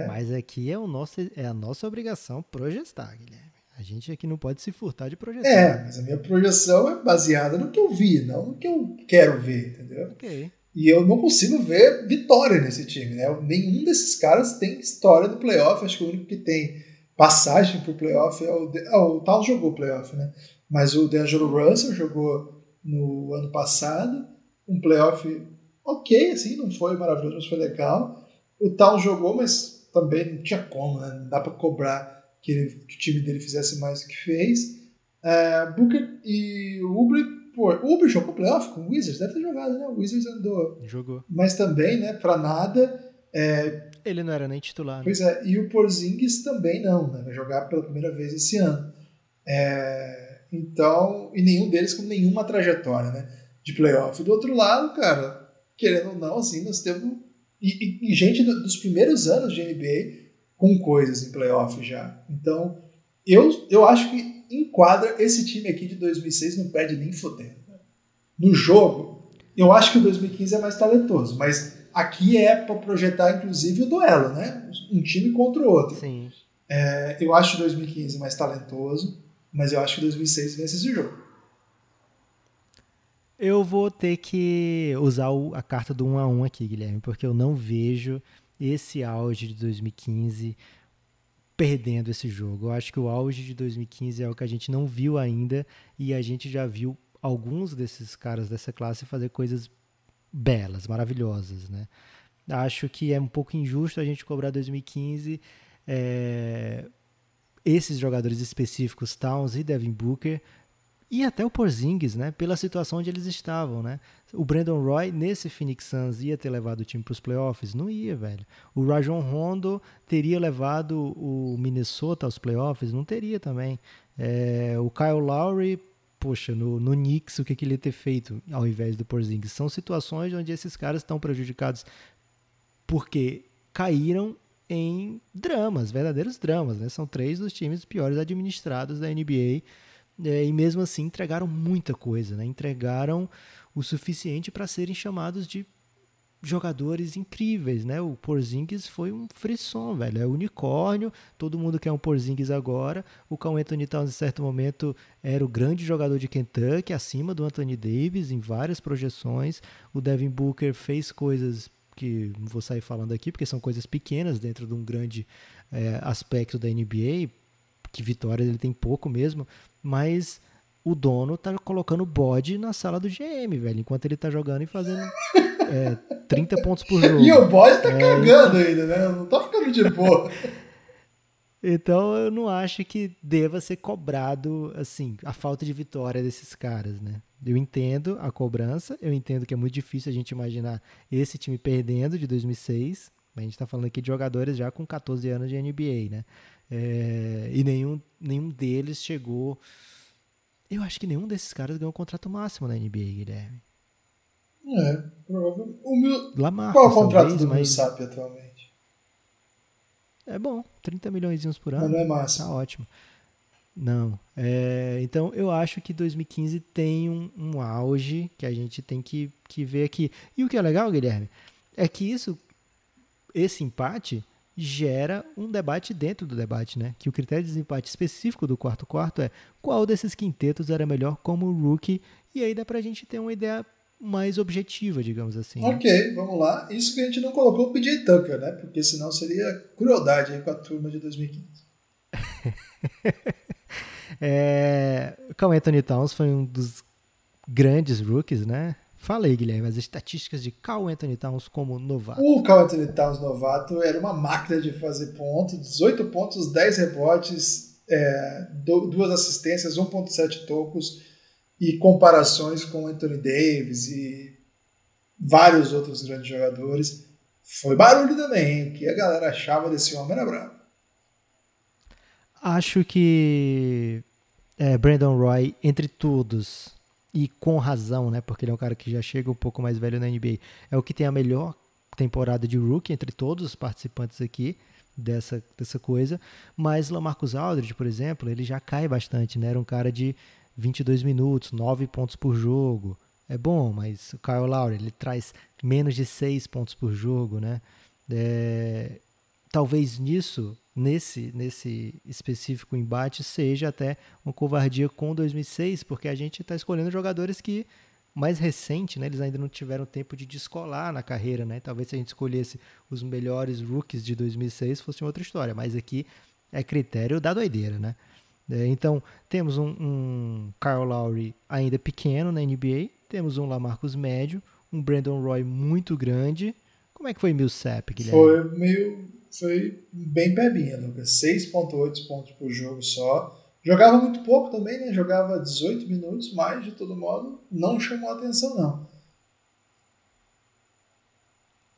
S3: Mas aqui é a nossa obrigação projetar, Guilherme. A gente aqui não pode se furtar de projetar.
S2: Mas a minha projeção é baseada no que eu vi, não no que eu quero ver, entendeu?
S3: Ok.
S2: E eu não consigo ver vitória nesse time, né? Nenhum desses caras tem história do playoff. Acho que o único que tem passagem pro playoff é o Towns jogou playoff, né? Mas o D'Angelo Russell jogou no ano passado um playoff ok, assim, não foi maravilhoso, mas foi legal. O Towns jogou, mas também não tinha como, né? Não dá para cobrar que o time dele fizesse mais do que fez. Booker e o Oubre, o Oubre jogou playoff com o Wizards, deve ter jogado, né? O Wizards andou.
S3: Jogou.
S2: Mas também, né, para nada.
S3: Ele não era nem titular. Né?
S2: Pois e o Porzingis também não, né? Vai jogar pela primeira vez esse ano. Então, e nenhum deles com nenhuma trajetória, né, de playoff. Do outro lado, cara, querendo ou não, assim, nós temos e gente dos primeiros anos de NBA com coisas em playoff já. Então, eu acho que enquadra esse time aqui de 2006 não perde nem fodendo. No jogo, Eu acho que o 2015 é mais talentoso, mas aqui é para projetar, inclusive, o duelo, né? Um time contra o outro.
S3: Sim.
S2: Eu acho o 2015 mais talentoso, mas eu acho que o 2006 vence esse jogo.
S3: Eu vou ter que usar a carta do 1 a 1 aqui, Guilherme, porque eu não vejo esse auge de 2015 perdendo esse jogo. Eu acho que o auge de 2015 é o que a gente não viu ainda e a gente já viu alguns desses caras dessa classe fazer coisas belas, maravilhosas, né? Acho que é um pouco injusto a gente cobrar 2015 esses jogadores específicos, Towns e Devin Booker, e até o Porzingis, né? Pela situação onde eles estavam, né? O Brandon Roy, nesse Phoenix Suns, ia ter levado o time para os playoffs? Não ia, velho. O Rajon Rondo teria levado o Minnesota aos playoffs? Não teria também. O Kyle Lowry, poxa, no Knicks, o que ele ia ter feito ao invés do Porzingis? São situações onde esses caras estão prejudicados porque caíram em dramas, verdadeiros dramas, né? São 3 dos times piores administrados da NBA. E mesmo assim entregaram muita coisa, né? Entregaram o suficiente para serem chamados de jogadores incríveis, né? O Porzingis foi um frisson, velho, é unicórnio, todo mundo quer um Porzingis agora. O Karl Anthony Towns, em certo momento, era o grande jogador de Kentucky, acima do Anthony Davis em várias projeções. O Devin Booker fez coisas que não vou sair falando aqui, porque são coisas pequenas dentro de um grande aspecto da NBA, que vitórias ele tem pouco mesmo, mas o dono tá colocando bode na sala do GM, velho, enquanto ele tá jogando e fazendo 30 pontos por jogo.
S2: E o bode tá cagando ainda, né? Não tá ficando de boa.
S3: Então eu não acho que deva ser cobrado, assim, a falta de vitória desses caras, né? Eu entendo a cobrança, eu entendo que é muito difícil a gente imaginar esse time perdendo de 2006, a gente tá falando aqui de jogadores já com 14 anos de NBA, né? E nenhum deles chegou... Eu acho que nenhum desses caras ganhou o contrato máximo na NBA, Guilherme.
S2: Provavelmente.
S3: Lamarcus,
S2: Qual é o contrato
S3: talvez,
S2: do
S3: mas...
S2: Millsap atualmente?
S3: É bom, 30 milhões por ano.
S2: Mas não é máximo.
S3: Tá ótimo. Não. Então, eu acho que 2015 tem um auge que a gente tem que ver aqui. E o que é legal, Guilherme, é que esse empate gera um debate dentro do debate, né? Que o critério de desempate específico do quarto-quarto é qual desses quintetos era melhor como rookie, e aí dá pra gente ter uma ideia mais objetiva, digamos assim.
S2: Ok,
S3: né?
S2: vamos lá. Isso que a gente não colocou o PJ Tucker, né? Porque senão seria crueldade aí com a turma de 2015.
S3: Karl Anthony Towns foi um dos grandes rookies, né? Fala aí, Guilherme, as estatísticas de Karl Anthony Towns como novato.
S2: O Karl Anthony Towns novato era uma máquina de fazer pontos, 18 pontos, 10 rebotes, 2 assistências, 1.7 tocos e comparações com Anthony Davis e vários outros grandes jogadores. Foi barulho também, hein? O que a galera achava desse homem era brabo.
S3: Acho que Brandon Roy, entre todos, e com razão, né? Porque ele é um cara que já chega um pouco mais velho na NBA. É o que tem a melhor temporada de rookie entre todos os participantes aqui dessa coisa. Mas LaMarcus Aldridge, por exemplo, ele já cai bastante, né? Era um cara de 22 minutos, 9 pontos por jogo. É bom, mas o Kyle Lowry, ele traz menos de 6 pontos por jogo, né? Talvez nesse específico embate seja até uma covardia com 2006, porque a gente está escolhendo jogadores que, mais recente, né, eles ainda não tiveram tempo de descolar na carreira, né? Talvez se a gente escolhesse os melhores rookies de 2006 fosse outra história, mas aqui é critério da doideira, né? Então, temos um Kyle Lowry ainda pequeno na NBA, temos um LaMarcus médio, um Brandon Roy muito grande. Como é que foi Millsap, Guilherme?
S2: Foi bem pebinha, Lucas. 6.8 pontos por jogo só. Jogava muito pouco também, né? Jogava 18 minutos, mas de todo modo não chamou a atenção, não.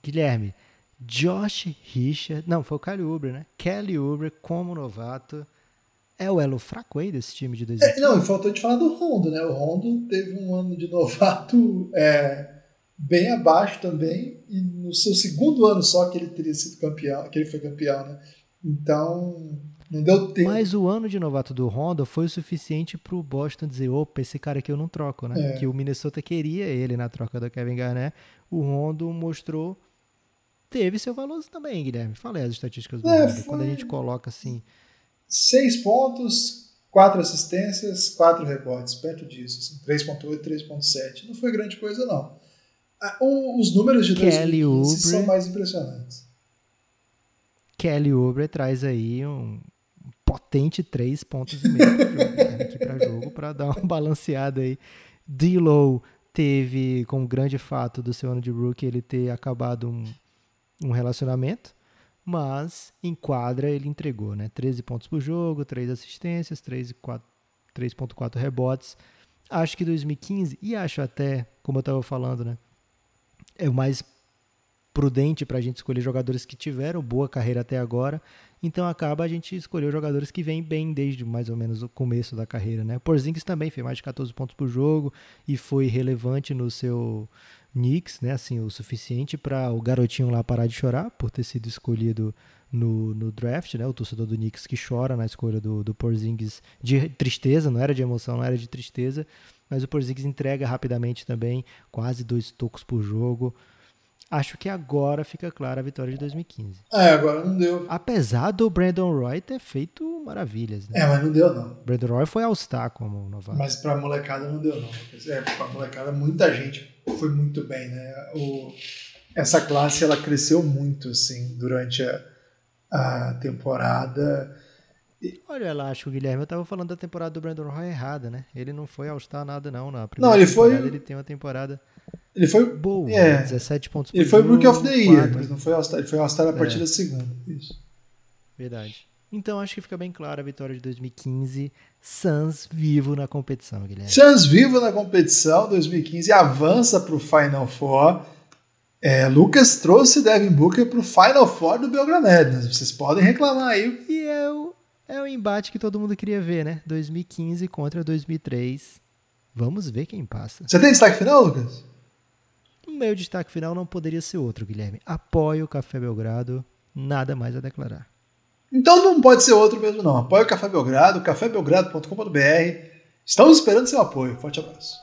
S3: Guilherme, Josh Richard... Não, foi o Kelly Oubre, né? Kelly Oubre como novato. É o elo fraco aí desse time de 2015?
S2: Não, e faltou de falar do Rondo, né? O Rondo teve um ano de novato bem abaixo também, e no seu segundo ano só que ele teria sido campeão, que ele foi campeão, né? Então, não deu tempo.
S3: Mas o ano de novato do Rondo foi o suficiente pro Boston dizer, opa, esse cara aqui eu não troco, né? Que o Minnesota queria ele na troca do Kevin Garnett. O Rondo mostrou, teve seu valor também, Guilherme. Falei as estatísticas do Rondo. Quando a gente coloca assim...
S2: 6 pontos, 4 assistências, 4 rebotes, perto disso. Assim, 3.8, 3.7. Não foi grande coisa, não. Os números de 2015 são mais impressionantes.
S3: Kelly Oubre traz aí um potente 3,5 pontos por jogo, aqui para jogo, para dar uma balanceada aí. D'Lo teve como grande fato do seu ano de rookie ele ter acabado um relacionamento, mas em quadra ele entregou, né? 13 pontos por jogo, 3 assistências, 3.4 rebotes. Acho que 2015, e acho até, como eu estava falando, né? É o mais prudente para a gente escolher jogadores que tiveram boa carreira até agora, então acaba a gente escolher jogadores que vêm bem desde mais ou menos o começo da carreira, né? Porzingis também fez mais de 14 pontos por jogo e foi relevante no seu Knicks, né? Assim, o suficiente para o garotinho lá parar de chorar por ter sido escolhido no draft, né? O torcedor do Knicks que chora na escolha do Porzingis de tristeza, não era de emoção, não era de tristeza, mas o Porzingis entrega rapidamente também, quase 2 tocos por jogo. Acho que agora fica clara a vitória de 2015.
S2: Agora não deu.
S3: Apesar do Brandon Roy ter feito maravilhas, né?
S2: Mas não deu, não.
S3: Brandon Roy foi All-Star como novato.
S2: Mas pra molecada não deu, não. Pra molecada, muita gente foi muito bem, né? Essa classe, ela cresceu muito, assim, durante a temporada.
S3: Olha lá, acho que o Guilherme, eu tava falando da temporada do Brandon Roy errada, né? Ele não foi All-Star nada, não. Na primeira temporada ele tem uma temporada...
S2: Ele foi
S3: boa, 17 pontos por
S2: Ele foi
S3: jogo,
S2: Rookie of the Year,
S3: 4.
S2: mas não foi All-Star. Ele foi All-Star a partir da segunda. Isso.
S3: Verdade. Então acho que fica bem clara a vitória de 2015. Suns vivo na competição, Guilherme.
S2: Suns vivo na competição. 2015 avança para o Final Four. Lucas trouxe Devin Booker para o Final Four do Belgrano. Vocês podem reclamar aí.
S3: E é o embate que todo mundo queria ver, né? 2015 contra 2003. Vamos ver quem passa.
S2: Você tem destaque final, Lucas?
S3: O meu destaque final não poderia ser outro, Guilherme. Apoio o Café Belgrado, nada mais a declarar.
S2: Então não pode ser outro mesmo, não. Apoie o Café Belgrado, cafébelgrado.com.br. Estamos esperando seu apoio. Forte abraço.